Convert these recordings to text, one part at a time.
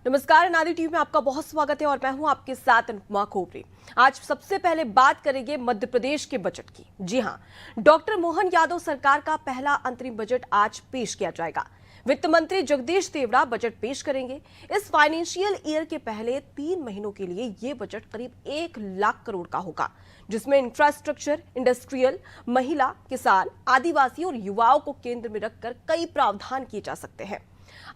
नमस्कार, अनादि टीवी में आपका बहुत स्वागत है और मैं हूं आपके साथ अनुपमा खोपरे। आज सबसे पहले बात करेंगे मध्य प्रदेश के बजट की। जी हां, डॉक्टर मोहन यादव सरकार का पहला अंतरिम बजट आज पेश किया जाएगा। वित्त मंत्री जगदीश देवड़ा बजट पेश करेंगे। इस फाइनेंशियल ईयर के पहले 3 महीनों के लिए ये बजट करीब 1 लाख करोड़ का होगा, जिसमें इंफ्रास्ट्रक्चर, इंडस्ट्रियल, महिला, किसान, आदिवासी और युवाओं को केंद्र में रखकर कई प्रावधान किए जा सकते हैं।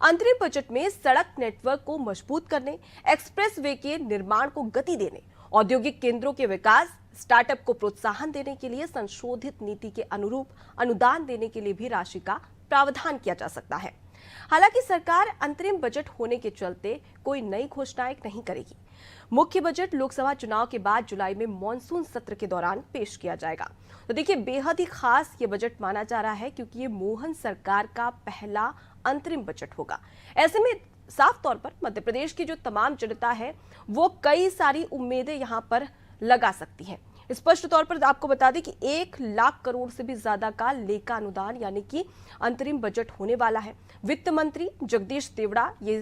अंतरिम बजट में सड़क नेटवर्क को मजबूत करने, एक्सप्रेसवे के निर्माण को गति देने, औद्योगिक केंद्रों के विकास, स्टार्टअप को प्रोत्साहन देने के लिए संशोधित नीति के अनुरूप अनुदान देने के लिए भी राशि का प्रावधान किया जा सकता है। हालांकि सरकार अंतरिम बजट होने के चलते कोई नई घोषणाएं नहीं करेगी। मुख्य बजट लोकसभा चुनाव के बाद जुलाई में मॉनसून सत्र के दौरान पेश किया जाएगा। तो देखिए, बेहद ही खास ये बजट माना जा रहा है क्योंकि ये मोहन सरकार का पहला अंतरिम बजट होगा। ऐसे में साफ तौर पर मध्य प्रदेश की जो तमाम जनता है वो कई सारी उम्मीदें यहां पर लगा सकती है। स्पष्ट तौर पर आपको बता दें कि 1 लाख करोड़ से भी ज्यादा का लेखा अनुदान यानी कि अंतरिम बजट होने वाला है। वित्त मंत्री जगदीश देवड़ा ये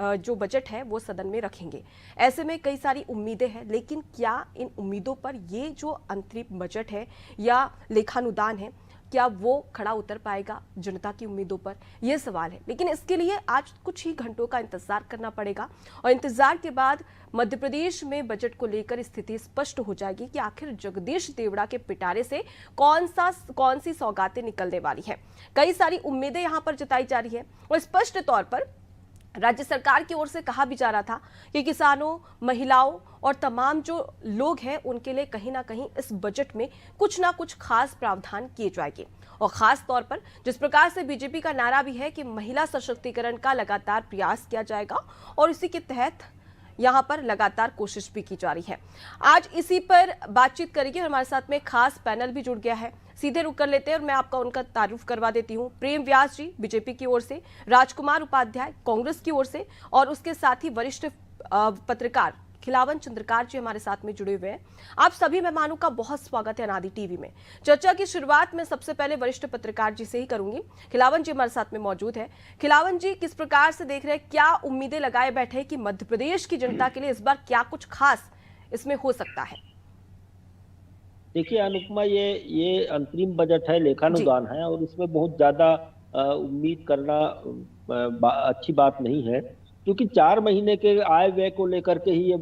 जो बजट है वो सदन में रखेंगे। ऐसे में कई सारी उम्मीदें हैं, लेकिन क्या इन उम्मीदों पर ये जो अंतरिम बजट है या लेखानुदान है, क्या वो खड़ा उतर पाएगा जनता की उम्मीदों पर, यह सवाल है। लेकिन इसके लिए आज कुछ ही घंटों का इंतजार करना पड़ेगा और इंतजार के बाद मध्य प्रदेश में बजट को लेकर स्थिति स्पष्ट हो जाएगी कि आखिर जगदीश देवड़ा के पिटारे से कौन सी सौगातें निकलने वाली है। कई सारी उम्मीदें यहां पर जताई जा रही है और स्पष्ट तौर पर राज्य सरकार की ओर से कहा भी जा रहा था कि किसानों, महिलाओं और तमाम जो लोग हैं उनके लिए कहीं ना कहीं इस बजट में कुछ ना कुछ खास प्रावधान किए जाएंगे। और खास तौर पर जिस प्रकार से बीजेपी का नारा भी है कि महिला सशक्तिकरण का लगातार प्रयास किया जाएगा और इसी के तहत यहां पर लगातार कोशिश भी की जा रही है। आज इसी पर बातचीत करेंगे। हमारे साथ में खास पैनल भी जुड़ गया है, सीधे रुक कर लेते हैं और मैं आपका उनका तारुफ करवा देती हूं। प्रेम व्यास जी बीजेपी की ओर से, राजकुमार उपाध्याय कांग्रेस की ओर से और उसके साथ ही वरिष्ठ पत्रकार खिलावन चंद्रकार जी हमारे साथ में जुड़े हुए हैं। आप सभी मेहमानों का बहुत स्वागत है अनादि टीवी में। चर्चा की शुरुआत में सबसे पहले वरिष्ठ पत्रकार जी से ही करूंगी। खिलावन जी हमारे साथ में मौजूद है। खिलावन जी, किस प्रकार से देख रहे हैं, क्या उम्मीदें लगाए बैठे हैं कि मध्य प्रदेश की जनता के लिए इस बार क्या कुछ खास इसमें हो सकता है? देखिए अनुपमा, ये अंतरिम बजट है, लेखानुदान है और इसमें बहुत ज्यादा उम्मीद करना अच्छी बात नहीं है, क्योंकि 4 महीने के आय व्यय को लेकर के ही ये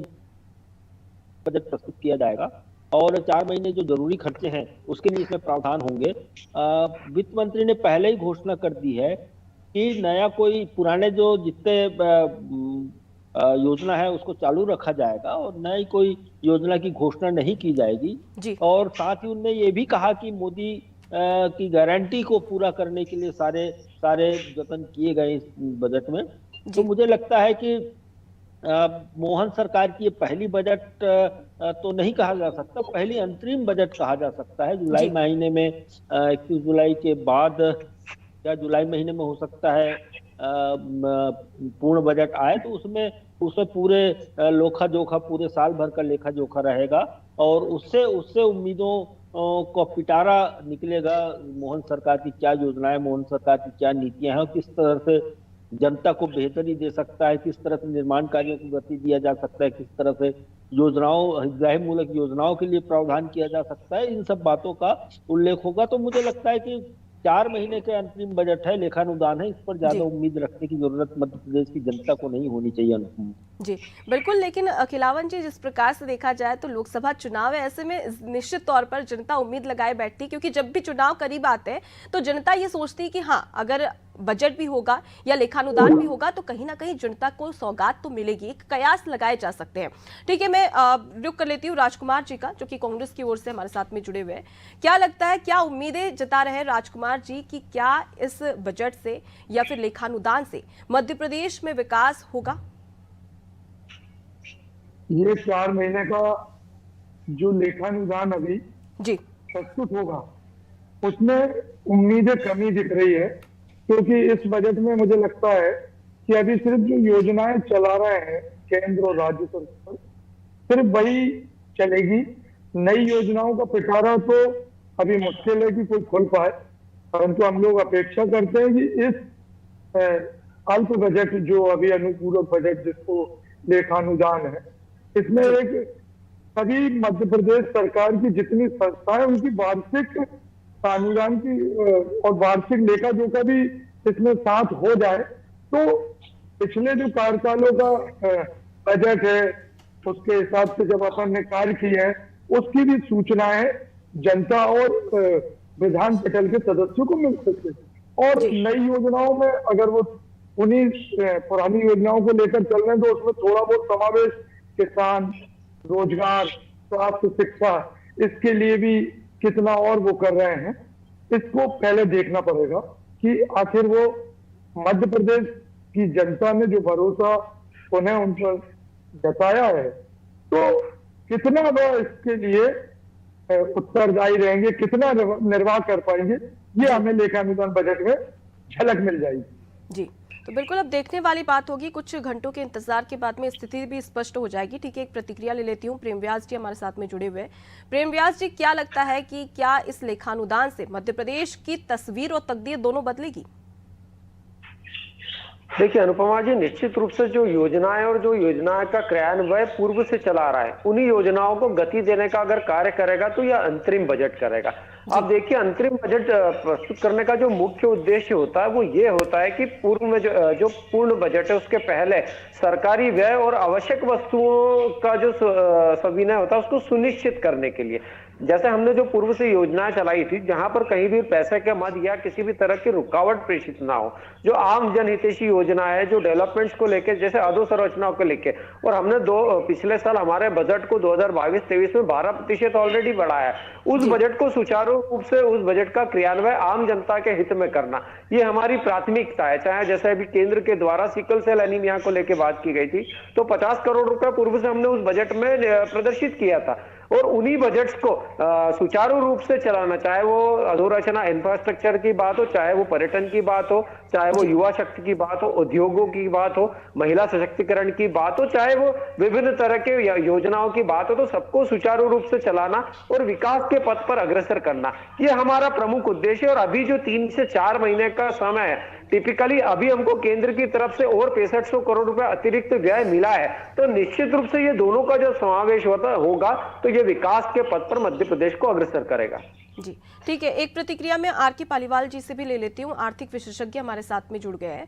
बजट प्रस्तुत किया जाएगा और 4 महीने जो जरूरी खर्चे हैं उसके लिए इसमें प्रावधान होंगे। वित्त मंत्री ने पहले ही घोषणा कर दी है कि नया कोई पुराने जो जितने योजना है उसको चालू रखा जाएगा और नई कोई योजना की घोषणा नहीं की जाएगी जी। और साथ ही उन्होंने ये भी कहा कि मोदी की गारंटी को पूरा करने के लिए सारे जतन किए गए इस बजट में। तो मुझे लगता है कि मोहन सरकार की ये पहली बजट तो नहीं कहा जा सकता, पहली अंतरिम बजट कहा जा सकता है। जुलाई महीने में 21 जुलाई के बाद या जुलाई महीने में हो सकता है पूर्ण बजट आए, तो उसमें पूरे लोखा जोखा, पूरे साल भर का लेखा जोखा रहेगा और उससे उम्मीदों को पिटारा निकलेगा। मोहन सरकार की क्या योजनाएं, मोहन सरकार की क्या नीतियां हैं और किस तरह से जनता को बेहतरी दे सकता है, किस तरह से निर्माण कार्यों को गति दिया जा सकता है, किस तरह से हितग्राही मूलक योजनाओं के लिए प्रावधान किया जा सकता है, इन सब बातों का उल्लेख होगा। तो मुझे लगता है कि 4 महीने के अंतरिम बजट है, लेखानुदान है, इस पर ज्यादा उम्मीद रखने की जरूरत मध्य प्रदेश की जनता को नहीं होनी चाहिए। जी बिल्कुल, लेकिन खिलावन जी, जिस प्रकार से देखा जाए तो लोकसभा चुनाव है, ऐसे में निश्चित तौर पर जनता उम्मीद लगाए बैठती है, क्योंकि जब भी चुनाव करीब आते हैं तो जनता ये सोचती है कि हाँ, अगर बजट भी होगा या लेखानुदान भी होगा तो कहीं ना कहीं जनता को सौगात तो मिलेगी, कयास लगाए जा सकते हैं। ठीक है, मैं रुक कर लेती हूँ राजकुमार जी का, जो कि कांग्रेस की ओर से हमारे साथ में जुड़े हुए हैं। क्या लगता है, क्या उम्मीदें जता रहे हैं राजकुमार जी कि क्या इस बजट से या फिर लेखानुदान से मध्य प्रदेश में विकास होगा? ये 4 महीने का जो लेखानुदान अभी जी प्रस्तुत होगा उसमें उम्मीदें कमी दिख रही है, क्योंकि इस बजट में मुझे लगता है कि अभी सिर्फ जो योजनाएं चला रहे हैं केंद्र और राज्य सरकार, सिर्फ वही चलेगी। नई योजनाओं का पिटारा तो अभी मुश्किल है कि कोई खोल पाए, परंतु हम लोग अपेक्षा करते हैं कि इस अल्प बजट जो अभी अनुपूरक बजट जिसको लेखानुदान है, इसमें एक सभी मध्य प्रदेश सरकार की जितनी संस्थाएं उनकी वार्षिक अनुदान की और वार्षिक लेखा जोखा भी इसमें साथ हो जाए तो पिछले जो कार्यकालों का बजट है उसके हिसाब से जब अपन ने कार्य किए हैं उसकी भी सूचनाएं जनता और विधान पटल के सदस्यों को मिल सके। और नई योजनाओं में अगर वो उन्हीं पुरानी योजनाओं को लेकर चल रहे हैं तो उसमें थोड़ा बहुत समावेश किसान, रोजगार, स्वास्थ्य, शिक्षा, इसके लिए भी कितना और वो कर रहे हैं, इसको पहले देखना पड़ेगा कि आखिर वो मध्य प्रदेश की जनता ने जो भरोसा उन्हें उन पर जताया है तो कितना वह इसके लिए उत्तरदायी रहेंगे, कितना निर्वाह कर पाएंगे, ये हमें लेखानुदान बजट में झलक मिल जाएगी। जी, तो बिल्कुल अब देखने वाली बात होगी। कुछ घंटों के इंतजार के बाद में स्थिति भी स्पष्ट हो जाएगी। ठीक है, एक प्रतिक्रिया ले लेती हूँ। प्रेम व्यास जी हमारे साथ में जुड़े हुए हैं। प्रेम व्यास जी, क्या लगता है कि क्या इस लेखानुदान से मध्य प्रदेश की तस्वीर और तकदीर दोनों बदलेगी? देखिए अनुपमा जी, निश्चित रूप से जो योजनाएं और जो योजनाएं का क्रियान्वयन पूर्व से चला आ रहा है उन्हीं योजनाओं को गति देने का अगर कार्य करेगा तो यह अंतरिम बजट करेगा। आप देखिए, अंतरिम बजट प्रस्तुत करने का जो मुख्य उद्देश्य होता है वो ये होता है कि पूर्व में जो पूर्ण बजट है उसके पहले सरकारी व्यय और आवश्यक वस्तुओं का जो सविनय होता है उसको सुनिश्चित करने के लिए, जैसे हमने जो पूर्व से योजनाएं चलाई थी जहां पर कहीं भी पैसे के मद या किसी भी तरह की रुकावट प्रेषित ना हो, जो आम जनहितैषी योजना है, जो डेवलपमेंट्स को लेकर जैसे अधोसंरचनाओं को लेकर, और हमने पिछले साल हमारे बजट को 2022-23 में 12% ऑलरेडी बढ़ाया। उस बजट को सुचारू रूप से उस बजट का क्रियान्वयन आम जनता के हित में करना, ये हमारी प्राथमिकता है। चाहे जैसे अभी केंद्र के द्वारा सिकल सेल एनीमिया को लेकर बात की गई थी तो 50 करोड़ रुपए पूर्व से हमने उस बजट में प्रदर्शित किया था, और उन्हीं बजट्स को सुचारू रूप से चलाना, चाहे वो अधोरचना इंफ्रास्ट्रक्चर की बात हो, चाहे वो पर्यटन की बात हो, चाहे वो युवा शक्ति की बात हो, उद्योगों की बात हो, महिला सशक्तिकरण की बात हो, चाहे वो विभिन्न तरह के योजनाओं की बात हो, तो सबको सुचारू रूप से चलाना और विकास के पथ पर अग्रसर करना, ये हमारा प्रमुख उद्देश्य है। और अभी जो 3 से 4 महीने का समय है, टिपिकली अभी हमको केंद्र की तरफ से और 6500 करोड़ रुपए अतिरिक्त व्यय मिला है, तो निश्चित रूप से ये दोनों का जो समावेश होगा तो ये विकास के पथ पर मध्य प्रदेश को अग्रसर करेगा। जी ठीक है, एक प्रतिक्रिया में आर.के. पालीवाल जी से भी ले लेती हूँ। आर्थिक विशेषज्ञ हमारे साथ में जुड़ गए हैं।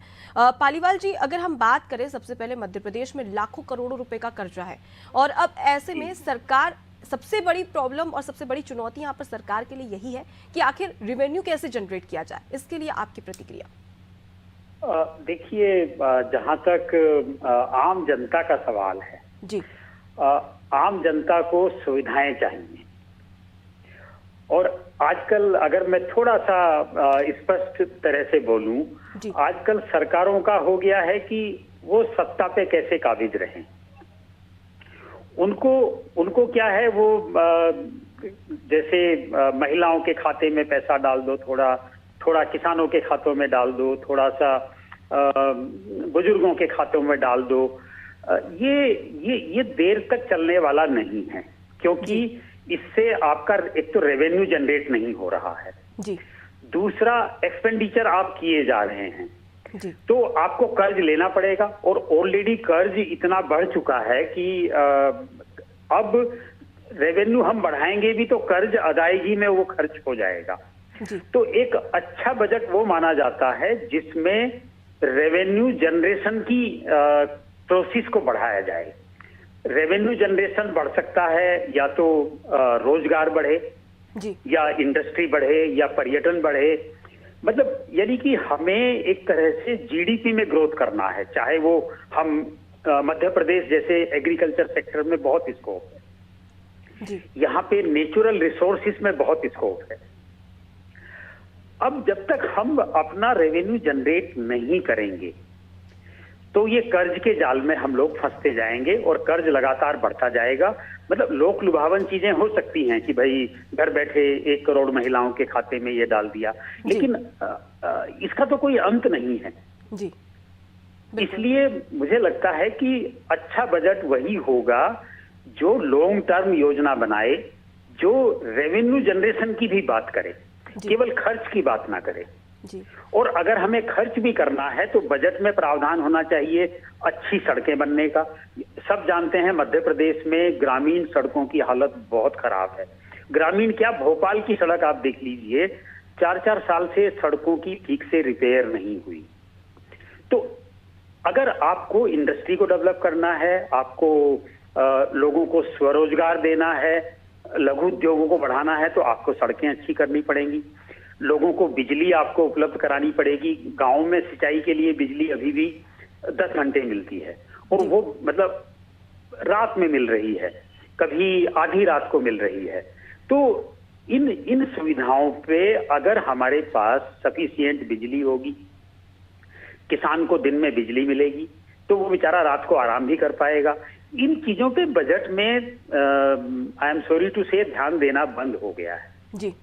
पालीवाल जी, अगर हम बात करें, सबसे पहले मध्य प्रदेश में लाखों करोड़ों रुपए का कर्जा है और अब ऐसे में सरकार, सबसे बड़ी प्रॉब्लम और सबसे बड़ी चुनौती यहाँ पर सरकार के लिए यही है कि आखिर रेवेन्यू कैसे जनरेट किया जाए, इसके लिए आपकी प्रतिक्रिया? देखिए, जहां तक आम जनता का सवाल है जी, आम जनता को सुविधाएं चाहिए, और आजकल अगर मैं थोड़ा सा स्पष्ट तरह से बोलूं, आजकल सरकारों का हो गया है कि वो सत्ता पे कैसे काबिज रहें। उनको क्या है, वो जैसे महिलाओं के खाते में पैसा डाल दो, थोड़ा किसानों के खातों में डाल दो, थोड़ा सा बुजुर्गों के खातों में डाल दो, ये देर तक चलने वाला नहीं है, क्योंकि इससे आपका एक तो रेवेन्यू जनरेट नहीं हो रहा है जी, दूसरा एक्सपेंडिचर आप किए जा रहे हैं जी, तो आपको कर्ज लेना पड़ेगा, और ऑलरेडी कर्ज इतना बढ़ चुका है कि अब रेवेन्यू हम बढ़ाएंगे भी तो कर्ज अदायगी में वो खर्च हो जाएगा। तो एक अच्छा बजट वो माना जाता है जिसमें रेवेन्यू जनरेशन की प्रोसेस को बढ़ाया जाए। रेवेन्यू जनरेशन बढ़ सकता है या तो रोजगार बढ़े जी, या इंडस्ट्री बढ़े, या पर्यटन बढ़े, मतलब यानी कि हमें एक तरह से जीडीपी में ग्रोथ करना है। चाहे वो हम मध्य प्रदेश जैसे एग्रीकल्चर सेक्टर में बहुत स्कोप है जी, यहाँ पे नेचुरल रिसोर्सेस में बहुत स्कोप है। अब जब तक हम अपना रेवेन्यू जनरेट नहीं करेंगे तो ये कर्ज के जाल में हम लोग फंसते जाएंगे, और कर्ज लगातार बढ़ता जाएगा। मतलब लोक लुभावन चीजें हो सकती हैं कि भाई घर बैठे 1 करोड़ महिलाओं के खाते में ये डाल दिया, लेकिन इसका तो कोई अंत नहीं है जी। इसलिए मुझे लगता है कि अच्छा बजट वही होगा जो लॉन्ग टर्म योजना बनाए, जो रेवेन्यू जनरेशन की भी बात करे, केवल खर्च की बात ना करे जी। और अगर हमें खर्च भी करना है तो बजट में प्रावधान होना चाहिए अच्छी सड़कें बनने का। सब जानते हैं मध्य प्रदेश में ग्रामीण सड़कों की हालत बहुत खराब है। ग्रामीण क्या, भोपाल की सड़क आप देख लीजिए, 4-4 साल से सड़कों की ठीक से रिपेयर नहीं हुई। तो अगर आपको इंडस्ट्री को डेवलप करना है, आपको लोगों को स्वरोजगार देना है, लघु उद्योगों को बढ़ाना है, तो आपको सड़कें अच्छी करनी पड़ेंगी। लोगों को बिजली आपको उपलब्ध करानी पड़ेगी। गांव में सिंचाई के लिए बिजली अभी भी 10 घंटे मिलती है, और वो मतलब रात में मिल रही है, कभी आधी रात को मिल रही है। तो इन सुविधाओं पे अगर हमारे पास सफिशिएंट बिजली होगी, किसान को दिन में बिजली मिलेगी, तो वो बेचारा रात को आराम भी कर पाएगा। इन चीजों पे बजट में आई एम सॉरी टू से ध्यान देना बंद हो गया है जी।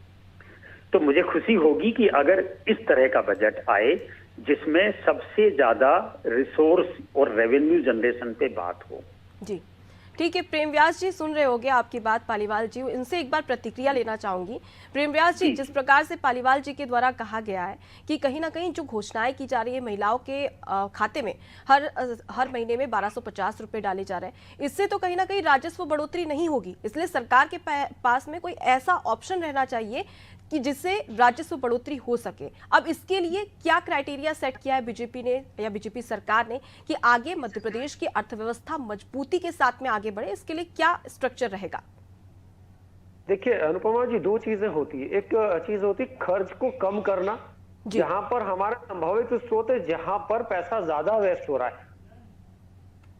तो मुझे खुशी होगी कि अगर इस तरह का बजट आए जिसमें सबसे ज्यादा रिसोर्स और रेवेन्यू जनरेशन पे बात हो। जी ठीक है, प्रेम व्यास जी सुन रहे होंगे आपकी बात पालीवाल जी, इनसे एक बार प्रतिक्रिया लेना चाहूंगी। प्रेम व्यास जी, जिस प्रकार से पालीवाल जी के द्वारा कहा गया है कि कहीं ना कहीं जो घोषणाएं की जा रही है महिलाओं के खाते में हर महीने में 1250 रुपए डाले जा रहे हैं, इससे तो कहीं ना कहीं राजस्व बढ़ोतरी नहीं होगी। इसलिए सरकार के पास में कोई ऐसा ऑप्शन रहना चाहिए कि जिससे राजस्व बढ़ोतरी हो सके। अब इसके लिए क्या क्राइटेरिया सेट किया है बीजेपी ने या बीजेपी सरकार ने कि आगे मध्य प्रदेश की अर्थव्यवस्था मजबूती के साथ में आगे बढ़े, इसके लिए क्या स्ट्रक्चर रहेगा? देखिए अनुपमा जी, दो चीजें होती है। एक चीज होती है खर्च को कम करना, जहां पर हमारा संभावित स्रोत है, जहां पर पैसा ज्यादा वेस्ट हो रहा है,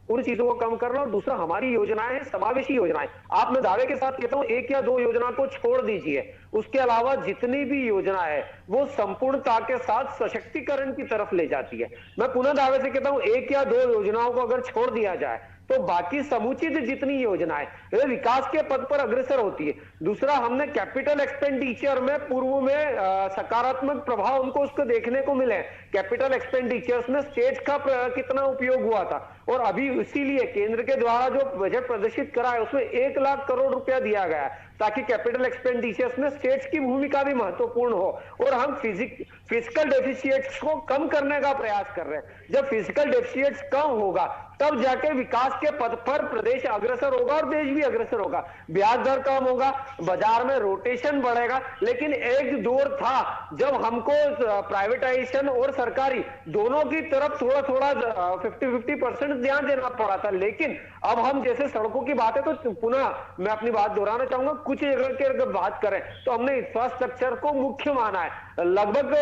उन चीजों को कम करना। और दूसरा हमारी योजनाएं हैं, समावेशी योजनाएं। आप मैं दावे के साथ कहता हूं 1 या 2 योजना को छोड़ दीजिए, उसके अलावा जितनी भी योजना है वो संपूर्णता के साथ सशक्तिकरण की तरफ ले जाती है। मैं पुनः दावे से कहता हूं 1 या 2 योजनाओं को अगर छोड़ दिया जाए तो बाकी समुचित जितनी योजनाएं वे विकास के पद पर अग्रसर होती है। दूसरा, हमने कैपिटल एक्सपेंडिचर में पूर्व में सकारात्मक प्रभाव हमको उसको देखने को मिले। कैपिटल एक्सपेंडिचर्स में स्टेट का कितना उपयोग हुआ था, और अभी इसीलिए केंद्र के द्वारा जो बजट प्रदर्शित करा है उसमें 1 लाख करोड़ रुपया दिया गया है ताकि कैपिटल एक्सपेंडिचर्स में स्टेट्स की भूमिका भी महत्वपूर्ण हो। और हम फिजिकल डेफिसिएट्स को कम करने का प्रयास कर रहे हैं। जब फिजिकल डेफिसिएट्स कम होगा तब जाके विकास के पथ पर प्रदेश अग्रसर होगा और देश भी अग्रसर होगा। ब्याज दर कम होगा, बाजार में रोटेशन बढ़ेगा। लेकिन एक दौर था जब हमको प्राइवेटाइजेशन और सरकारी दोनों की तरफ थोड़ा थोड़ा 50-50% ध्यान देना पड़ा था। लेकिन अब हम जैसे सड़कों की बात है तो पुनः मैं अपनी बात दोहराना चाहूंगा, कुछ जगह की अगर बात करें तो हमने इंफ्रास्ट्रक्चर को मुख्य माना है। लगभग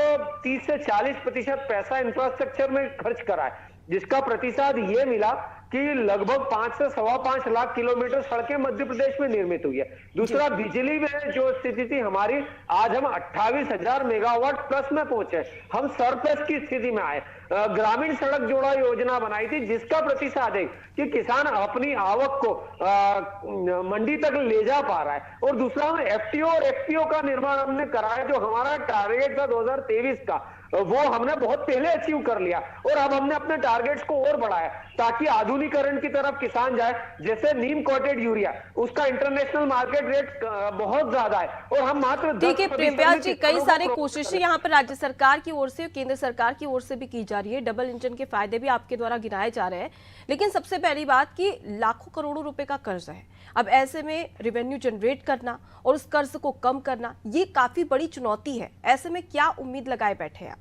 30 से 40% पैसा इंफ्रास्ट्रक्चर में खर्च करा है, जिसका प्रतिशत ये मिला कि लगभग 5 से 5.25 लाख किलोमीटर सड़कें मध्य प्रदेश में निर्मित हुई है। दूसरा, बिजली में जो स्थिति थी हमारी, आज हम 28,000 मेगावाट प्लस में पहुंचे, हम सरप्लस की स्थिति में आए। ग्रामीण सड़क जोड़ा योजना बनाई थी जिसका प्रतिशत है कि किसान अपनी आवक को मंडी तक ले जा पा रहा है। और दूसरा, एफटीओ और एफपीओ का निर्माण हमने करा है, जो हमारा टारगेट था 2023 का, वो हमने बहुत पहले अचीव कर लिया। और अब हमने अपने टारगेट्स को और बढ़ाया ताकि आधुनिकीकरण की तरफ किसान जाए। जैसे नीम कोटेड यूरिया, उसका इंटरनेशनल मार्केट रेट बहुत ज्यादा है और हम मात्र 10%। ठीक है प्रेम व्यास जी, कई सारे कोशिशें यहाँ पर राज्य सरकार की ओर से, केंद्र सरकार की ओर से भी की जा रही है। डबल इंजन के फायदे भी आपके द्वारा गिनाए जा रहे हैं। लेकिन सबसे पहली बात कि लाखों करोड़ों रुपए का कर्ज है, अब ऐसे में रेवेन्यू जनरेट करना और उस कर्ज को कम करना, ये काफी बड़ी चुनौती है। ऐसे में क्या उम्मीद लगाए बैठे हैं आप?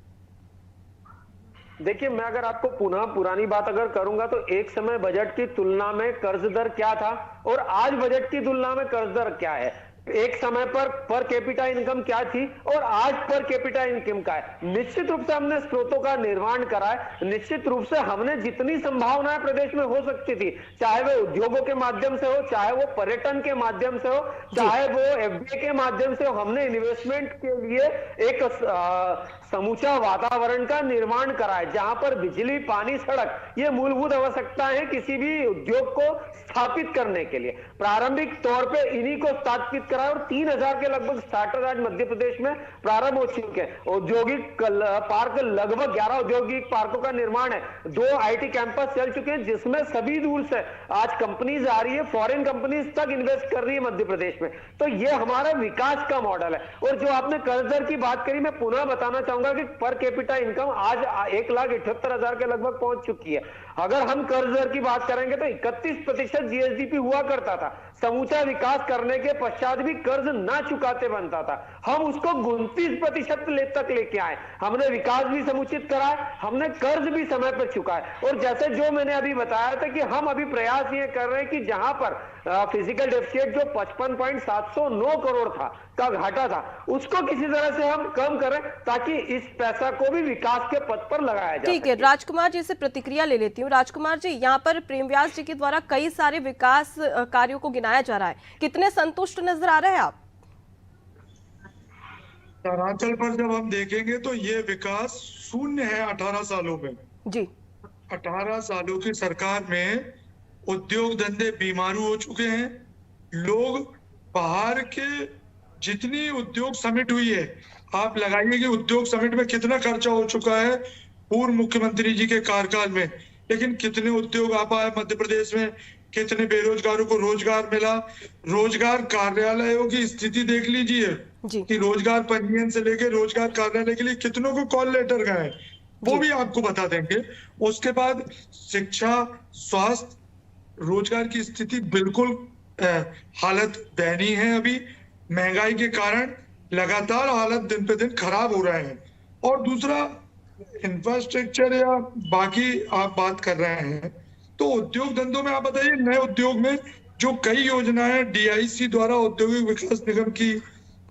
देखिए, मैं अगर आपको पुनः पुरानी बात अगर करूंगा तो एक समय बजट की तुलना में कर्ज दर क्या था और आज बजट की तुलना में कर्ज दर क्या है। एक समय पर कैपिटा इनकम क्या थी और आज पर कैपिटा इनकम क्या है। निश्चित रूप से हमने स्रोतों का निर्माण करा है। निश्चित रूप से हमने जितनी संभावनाएं प्रदेश में हो सकती थी, चाहे वो उद्योगों के माध्यम से हो, चाहे वो पर्यटन के माध्यम से हो, चाहे वो एफडीआई के माध्यम से हो, हमने इन्वेस्टमेंट के लिए एक समूचा वातावरण का निर्माण करा है जहां पर बिजली, पानी, सड़क ये मूलभूत आवश्यकताएं हैं किसी भी उद्योग को स्थापित करने के लिए। प्रारंभिक तौर पे इन्हीं को स्थापित कराए और 3000 के लगभग स्टार्टर आज मध्य प्रदेश में प्रारंभ हो चुके हैं। औद्योगिक पार्क लगभग 11 औद्योगिक पार्कों का निर्माण है, 2 आईटी कैंपस चल चुके हैं जिसमें सभी दूर से आज कंपनीज आ रही है, फॉरेन कंपनीज तक इन्वेस्ट कर रही है मध्य प्रदेश में। तो ये हमारा विकास का मॉडल है। और जो आपने कर्ज दर की बात करी, मैं पुनः बताना चाहूंगा कि पर कैपिटा इनकम आज 1,78,000 के लगभग पहुंच चुकी है। अगर हम कर्ज दर की बात करेंगे तो 31% जीएसडीपी हुआ करता था। समूचा विकास करने के पश्चात भी कर्ज ना चुकाते बनता था, हम उसको 29% तक लेके आए। हमने विकास भी समुचित कराया, हमने कर्ज भी समय पर चुकाए। और जैसे जो मैंने अभी बताया था कि हम अभी प्रयास ये कर रहे हैं कि जहां पर फिजिकल डेफिसिट जो 55.709 करोड़ था का घाटा था, उसको किसी तरह से हम कम करें ताकि इस पैसा को भी विकास के पथ पर लगाया जाए। ठीक है, राजकुमार जी से प्रतिक्रिया ले लेती हूँ। राजकुमार जी, यहाँ पर प्रेम व्यास जी के द्वारा कई सारे विकास कार्यों को गिनाया जा रहा है, कितने संतुष्ट नजर आ रहे हैं आप? धरातल पर जब हम देखेंगे तो ये विकास शून्य है 18 सालों में। जी, 18 सालों की सरकार में उद्योग धंधे बीमारू हो चुके हैं। लोग बाहर के जितनी उद्योग समिट हुई है, आप लगाइए कि उद्योग समिट में कितना खर्चा हो चुका है पूर्व मुख्यमंत्री जी के कार्यकाल में, लेकिन कितने उद्योग आ पाए मध्य प्रदेश में, कितने बेरोजगारों को रोजगार मिला। रोजगार कार्यालयों की स्थिति देख लीजिए कि रोजगार पंजीयन से लेकर रोजगार कार्यालय के लिए कितनों को कॉल लेटर गए, वो भी आपको बता देंगे। उसके बाद शिक्षा, स्वास्थ्य, रोजगार की स्थिति बिल्कुल हालत दयनीय है। अभी महंगाई के कारण लगातार हालत दिन पे दिन खराब हो रहे हैं। और दूसरा इंफ्रास्ट्रक्चर या बाकी आप बात कर रहे हैं तो उद्योग धंधों में आप बताइए, नए उद्योग में जो कई योजनाएं डीआईसी द्वारा औद्योगिक विकास निगम की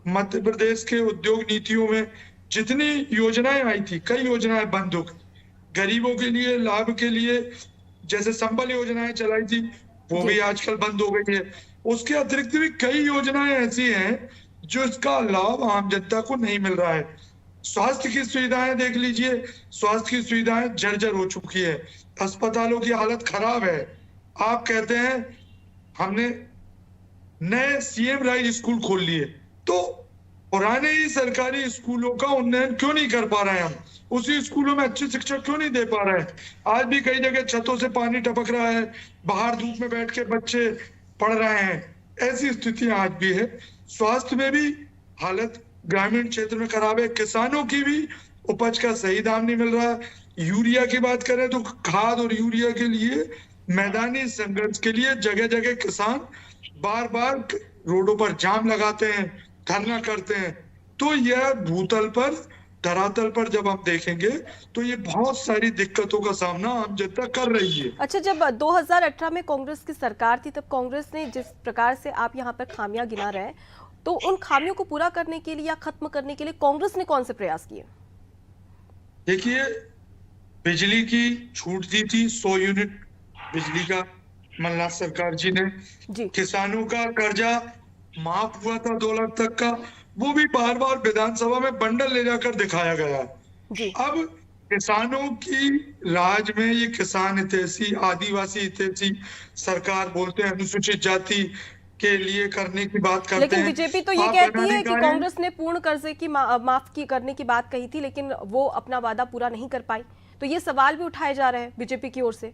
मध्य प्रदेश के उद्योग नीतियों में जितनी योजनाएं आई थी, कई योजनाएं बंद हो गई। गरीबों के लिए लाभ के लिए जैसे संबल योजनाएं चलाई थी, वो भी आजकल बंद हो गई है। उसके अतिरिक्त भी कई योजनाएं ऐसी हैं जो इसका लाभ आम जनता को नहीं मिल रहा है। स्वास्थ्य की सुविधाएं देख लीजिए, स्वास्थ्य की सुविधाएं जर्जर हो चुकी है, अस्पतालों की हालत खराब है। आप कहते हैं हमने नए सीएम राइज स्कूल खोल लिए, तो पुराने ही सरकारी स्कूलों का उन्नयन क्यों नहीं कर पा रहे हैं? हम उसी स्कूलों में अच्छी शिक्षा क्यों नहीं दे पा रहे हैं? आज भी कई जगह छतों से पानी टपक रहा है, बाहर धूप में बैठ के बच्चे पढ़ रहे हैं, ऐसी स्थितियां आज भी है। स्वास्थ्य में भी हालत ग्रामीण क्षेत्र में खराब है। किसानों की भी उपज का सही दाम नहीं मिल रहा है। यूरिया की बात करें तो खाद और यूरिया के लिए मैदानी संघर्ष के लिए जगह जगह किसान बार बार रोडों पर जाम लगाते हैं, धरना करते हैं। तो यह भूतल पर, धरातल पर जब हम देखेंगे तो ये बहुत सारी दिक्कतों का सामना आम जनता कर रही है। अच्छा, जब 2018 में कांग्रेस की सरकार थी तब कांग्रेस ने जिस प्रकार से आप यहाँ पर खामियां गिना रहे हैं, तो उन खामियों को पूरा करने के लिए या खत्म करने के लिए कांग्रेस ने कौन से प्रयास किए? देखिए, बिजली की छूट दी थी, 100 यूनिट बिजली का मल्लाह सरकार जी ने। किसानों का कर्जा माफ हुआ था 2 लाख तक का, वो भी बार बार विधानसभा में बंडल ले जाकर दिखाया गया। अब किसानों की राज में ये किसान हितैषी, आदिवासी हितैषी सरकार बोलते हैं, अनुसूचित जाति के लिए करने की बात करते लेकिन हैं। बीजेपी तो ये कहती है कि कांग्रेस ने पूर्ण कर्जे की माफ करने की बात कही थी, लेकिन वो अपना वादा पूरा नहीं कर पाई। तो ये सवाल भी उठाए जा रहे हैं बीजेपी की ओर से।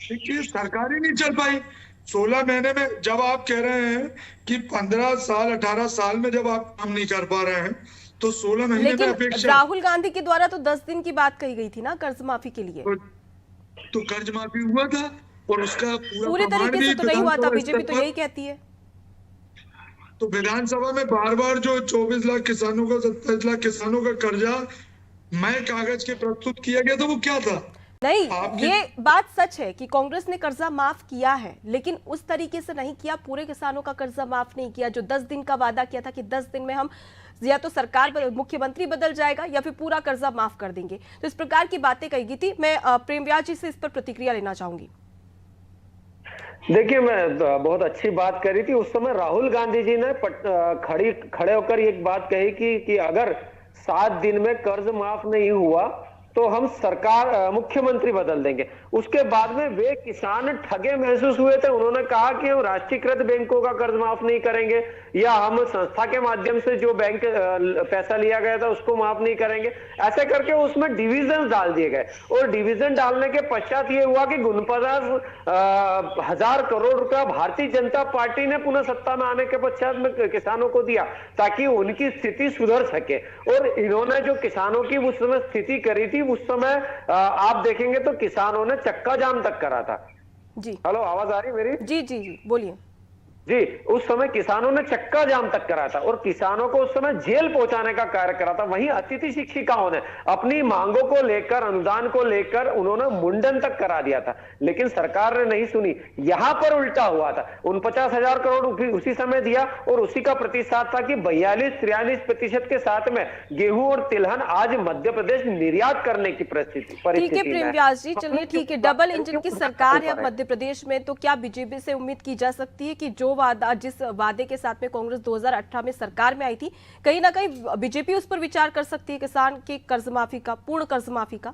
देखिए, सरकार ही नहीं चल पाई 16 महीने में। जब आप कह रहे हैं कि 15 साल 18 साल में जब आप काम नहीं कर पा रहे हैं तो 16 महीने में अपेक्षा। राहुल गांधी के द्वारा तो 10 दिन की बात कही गई थी ना कर्ज माफी के लिए। तो कर्ज माफी हुआ था और उसका पूरे तरीके से तो नहीं हुआ था, बीजेपी तो यही कहती है। तो विधानसभा में बार बार जो 24 लाख किसानों का, 27 लाख किसानों का कर्जा मैं कागज के प्रस्तुत किया गया था, वो क्या था? नहीं, ये बात सच है कि कांग्रेस ने कर्जा माफ किया है, लेकिन उस तरीके से नहीं किया। पूरे किसानों का कर्जा माफ नहीं किया। जो 10 दिन का वादा किया था कि 10 दिन में हम या तो सरकार, मुख्यमंत्री बदल जाएगा या फिर पूरा कर्जा माफ कर देंगे, तो इस प्रकार की बातें कही गई थी। मैं प्रेम व्यास जी से इस पर प्रतिक्रिया लेना चाहूंगी। देखिए, मैं बहुत अच्छी बात करी थी उस समय। राहुल गांधी जी ने खड़े होकर एक बात कही कि अगर 7 दिन में कर्ज माफ नहीं हुआ तो हम सरकार मुख्यमंत्री बदल देंगे। उसके बाद में वे किसान ठगे महसूस हुए थे, उन्होंने कहा कि हम राष्ट्रीयकृत बैंकों का कर्ज माफ नहीं करेंगे या हम संस्था के माध्यम से जो बैंक पैसा लिया गया था उसको माफ नहीं करेंगे। ऐसे करके उसमें डिविजन डाल दिए गए और डिविजन डालने के पश्चात ये हुआ कि 49,000 करोड़ रुपया भारतीय जनता पार्टी ने पुनः सत्ता में आने के पश्चात में किसानों को दिया ताकि उनकी स्थिति सुधर सके। और इन्होंने जो किसानों की उस समय स्थिति करी थी, उस समय आप देखेंगे तो किसानों ने चक्का जाम तक करा था। जी हेलो, आवाज आ रही मेरी? जी जी जी बोलिए। जी, उस समय किसानों ने चक्का जाम तक करा था और किसानों को उस समय जेल पहुंचाने का कार्य करा था। वहीं अतिथि शिक्षिकाओं ने अपनी मांगों को लेकर, अनुदान को लेकर उन्होंने मुंडन तक करा दिया था, लेकिन सरकार ने नहीं सुनी। यहां पर उल्टा हुआ था, 49,000 करोड़ उसी समय दिया और उसी का प्रतिशत था कि 42-43% के साथ में गेहूं और तिलहन आज मध्य प्रदेश निर्यात करने की ठीक है प्रेम व्यास जी, चलिए ठीक है। डबल इंजन की सरकार है मध्य प्रदेश में, तो क्या बीजेपी से उम्मीद की जा सकती है कि जो वादा, जिस वादे के साथ में कांग्रेस 2018 में सरकार में आई थी, कहीं ना कहीं बीजेपी उस पर विचार कर सकती है, किसान के कर्ज माफी का, पूर्ण कर्ज माफी का?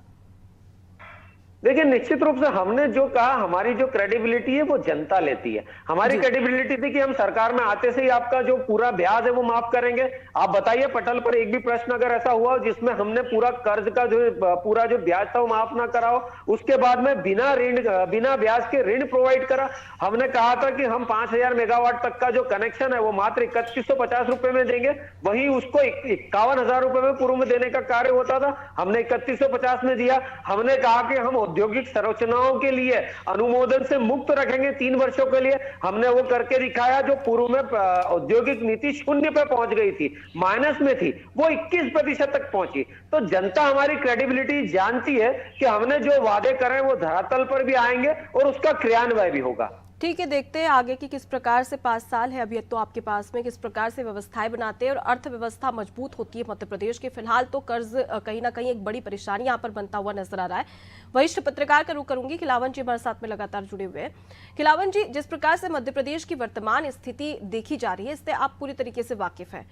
देखिए, निश्चित रूप से हमने जो कहा, हमारी जो क्रेडिबिलिटी है वो जनता लेती है। हमारी क्रेडिबिलिटी थी कि हम सरकार में आते से ही आपका जो पूरा ब्याज है वो माफ करेंगे। आप बताइए, पटल पर एक भी प्रश्न अगर ऐसा हुआ जिसमें हमने पूरा कर्ज का जो पूरा जो ब्याज था वो माफ ना कराओ, उसके बाद में बिना ऋण, बिना ब्याज के ऋण प्रोवाइड करा। हमने कहा था कि हम 5,000 मेगावाट तक का जो कनेक्शन है वो मात्र 3150 रुपए में देंगे, वहीं उसको 51,000 रुपए में पूर्व में देने का कार्य होता था, हमने 3150 में दिया। हमने कहा कि हम औद्योगिक संरचनाओं के लिए अनुमोदन से मुक्त रखेंगे 3 वर्षों के लिए, हमने वो करके दिखाया। जो पूर्व में औद्योगिक नीति 0 पे पहुंच गई थी, माइनस में थी, वो 21% तक पहुंची। तो जनता हमारी क्रेडिबिलिटी जानती है कि हमने जो वादे करे वो धरातल पर भी आएंगे और उसका क्रियान्वयन भी होगा। ठीक है, देखते हैं आगे की किस प्रकार से 5 साल है अभी तो आपके पास में, किस प्रकार से व्यवस्थाएं बनाते हैं और अर्थव्यवस्था मजबूत होती है मध्य प्रदेश की। फिलहाल तो कर्ज कहीं ना कहीं एक बड़ी परेशानी यहाँ पर बनता हुआ नजर आ रहा है। वरिष्ठ पत्रकार का रुख करूंगी, खिलावन जी हमारे साथ में लगातार जुड़े हुए हैं। खिलावन जी, जिस प्रकार से मध्य प्रदेश की वर्तमान स्थिति देखी जा रही है, इससे आप पूरी तरीके से वाकिफ हैं।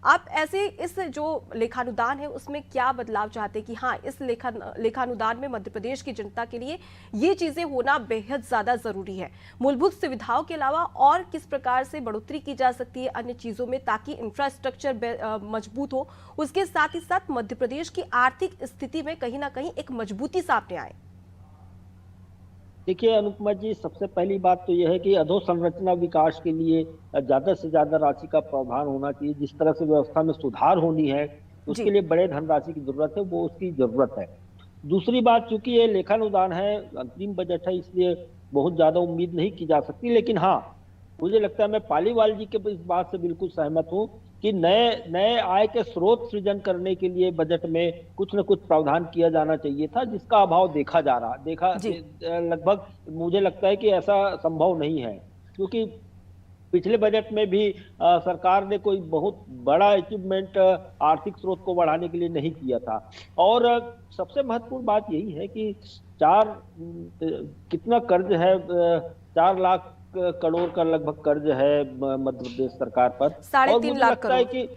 आप ऐसे इस जो लेखानुदान है उसमें क्या बदलाव चाहते हैं कि हाँ, इस लेखानुदान में मध्य प्रदेश की जनता के लिए ये चीजें होना बेहद ज्यादा जरूरी है? मूलभूत सुविधाओं के अलावा और किस प्रकार से बढ़ोतरी की जा सकती है अन्य चीजों में, ताकि इंफ्रास्ट्रक्चर मजबूत हो, उसके साथ ही साथ मध्य प्रदेश की आर्थिक स्थिति में कहीं ना कहीं एक मजबूती सामने आए? देखिए अनुपमा जी, सबसे पहली बात तो यह है कि अधोसंरचना विकास के लिए ज्यादा से ज्यादा राशि का प्रावधान होना चाहिए। जिस तरह से व्यवस्था में सुधार होनी है उसके लिए बड़े धनराशि की जरूरत है, वो उसकी जरूरत है। दूसरी बात, चूंकि ये लेखानुदान है, अंतरिम बजट है, इसलिए बहुत ज्यादा उम्मीद नहीं की जा सकती। लेकिन हाँ, मुझे लगता है, मैं पालीवाल जी के इस बात से बिल्कुल सहमत हूँ कि नए आय के स्रोत सृजन करने के लिए बजट में कुछ न कुछ प्रावधान किया जाना चाहिए था, जिसका अभाव देखा लगभग मुझे लगता है कि ऐसा संभव नहीं है। क्योंकि पिछले बजट में भी सरकार ने कोई बहुत बड़ा अचीवमेंट आर्थिक स्रोत को बढ़ाने के लिए नहीं किया था। और सबसे महत्वपूर्ण बात यही है कि कितना कर्ज है, 4 लाख करोड़ का लगभग कर्ज है मध्य प्रदेश सरकार पर। 3.5 लाख करोड़ कि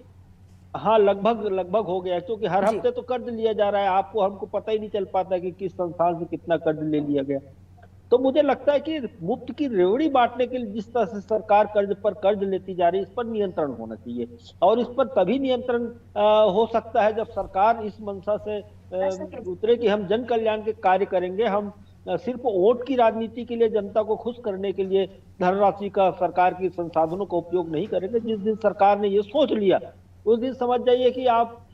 हाँ, लगभग हो गया है, क्योंकि हर हफ्ते तो कर्ज लिया जा रहा है। हमको पता ही नहीं चल पाता कि किस संस्थान से कितना कर्ज ले लिया गया। तो मुझे लगता है कि मुफ्त की रेवड़ी बांटने के लिए जिस तरह से सरकार कर्ज पर कर्ज लेती जा रही है, इस पर नियंत्रण होना चाहिए। और इस पर तभी नियंत्रण हो सकता है जब सरकार इस मंशा से उतरे कि हम जन कल्याण के कार्य करेंगे। हम सिर्फ वोट की राजनीति के लिए, जनता को खुश करने के लिए धनराशि का, सरकार के संसाधनों का उपयोग नहीं करेंगे। जिस दिन सरकार ने ये सोच लिया, उस दिन समझ जाइए कि आप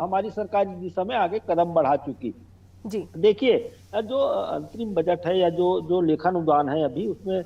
हमारी सरकार इस दिशा में आगे कदम बढ़ा चुकी। जी देखिए, जो अंतरिम बजट है या जो लेखानुदान है, अभी उसमें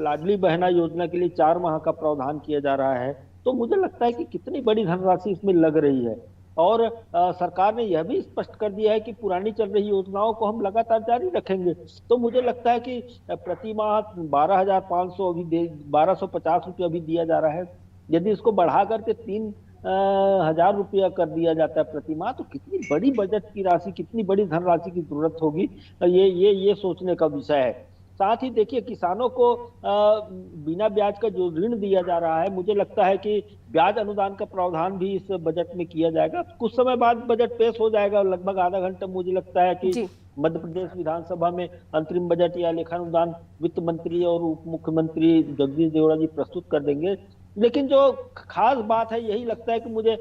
लाडली बहना योजना के लिए 4 माह का प्रावधान किया जा रहा है। तो मुझे लगता है कि कितनी बड़ी धनराशि इसमें लग रही है। और सरकार ने यह भी स्पष्ट कर दिया है कि पुरानी चल रही योजनाओं को हम लगातार जारी रखेंगे। तो मुझे लगता है कि प्रति माह 12,500 अभी 1250 रुपये अभी दिया जा रहा है। यदि इसको बढ़ा करके 3,000 रुपया कर दिया जाता है प्रति माह, तो कितनी बड़ी बजट की राशि, कितनी बड़ी धनराशि की जरूरत होगी, ये सोचने का विषय है। साथ ही देखिए किसानों को बिना ब्याज का जो ऋण दिया जा रहा है, मुझे लगता है कि ब्याज अनुदान का प्रावधान भी इस बजट में किया जाएगा। कुछ समय बाद बजट पेश हो जाएगा, लगभग आधा घंटा मुझे लगता है कि जी मध्य प्रदेश विधानसभा में अंतरिम बजट या लेखानुदान वित्त मंत्री और उप मुख्यमंत्री जगदीश देवड़ा जी प्रस्तुत कर देंगे। लेकिन जो खास बात है, यही लगता है कि मुझे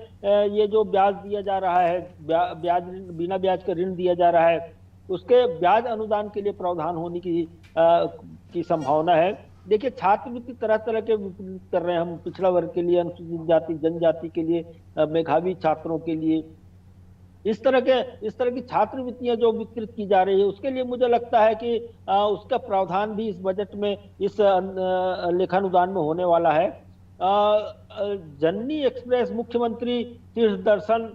ये जो ब्याज दिया जा रहा है, ब्याज बिना ब्याज का ऋण दिया जा रहा है, उसके ब्याज अनुदान के लिए प्रावधान होने की संभावना है। देखिए छात्रवृत्ति तरह तरह के कर रहे हैं हम, पिछड़ा वर्ग के लिए, अनुसूचित जाति जनजाति के लिए, मेधावी छात्रों के लिए, इस तरह की छात्रवृत्तियां जो वितरित की जा रही है, उसके लिए मुझे लगता है कि उसका प्रावधान भी इस बजट में, इस लेखानुदान में होने वाला है। जननी एक्सप्रेस, मुख्यमंत्री तीर्थ दर्शन,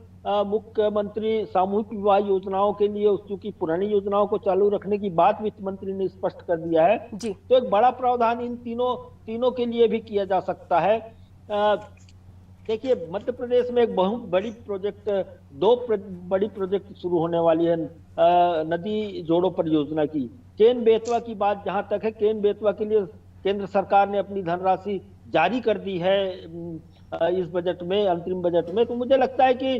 मुख्यमंत्री सामूहिक विवाह योजनाओं के लिए चूंकि पुरानी योजनाओं को चालू रखने की बात वित्त मंत्री ने स्पष्ट कर दिया है, तो एक बड़ा प्रावधान इन तीनों के लिए भी किया जा सकता है। देखिए मध्य प्रदेश में एक बहुत बड़ी प्रोजेक्ट, बड़ी प्रोजेक्ट शुरू होने वाली है नदी जोड़ो परियोजना की। केन बेतवा की बात जहां तक है, केन बेतवा के लिए केंद्र सरकार ने अपनी धनराशि जारी कर दी है इस बजट में, अंतरिम बजट में। तो मुझे लगता है कि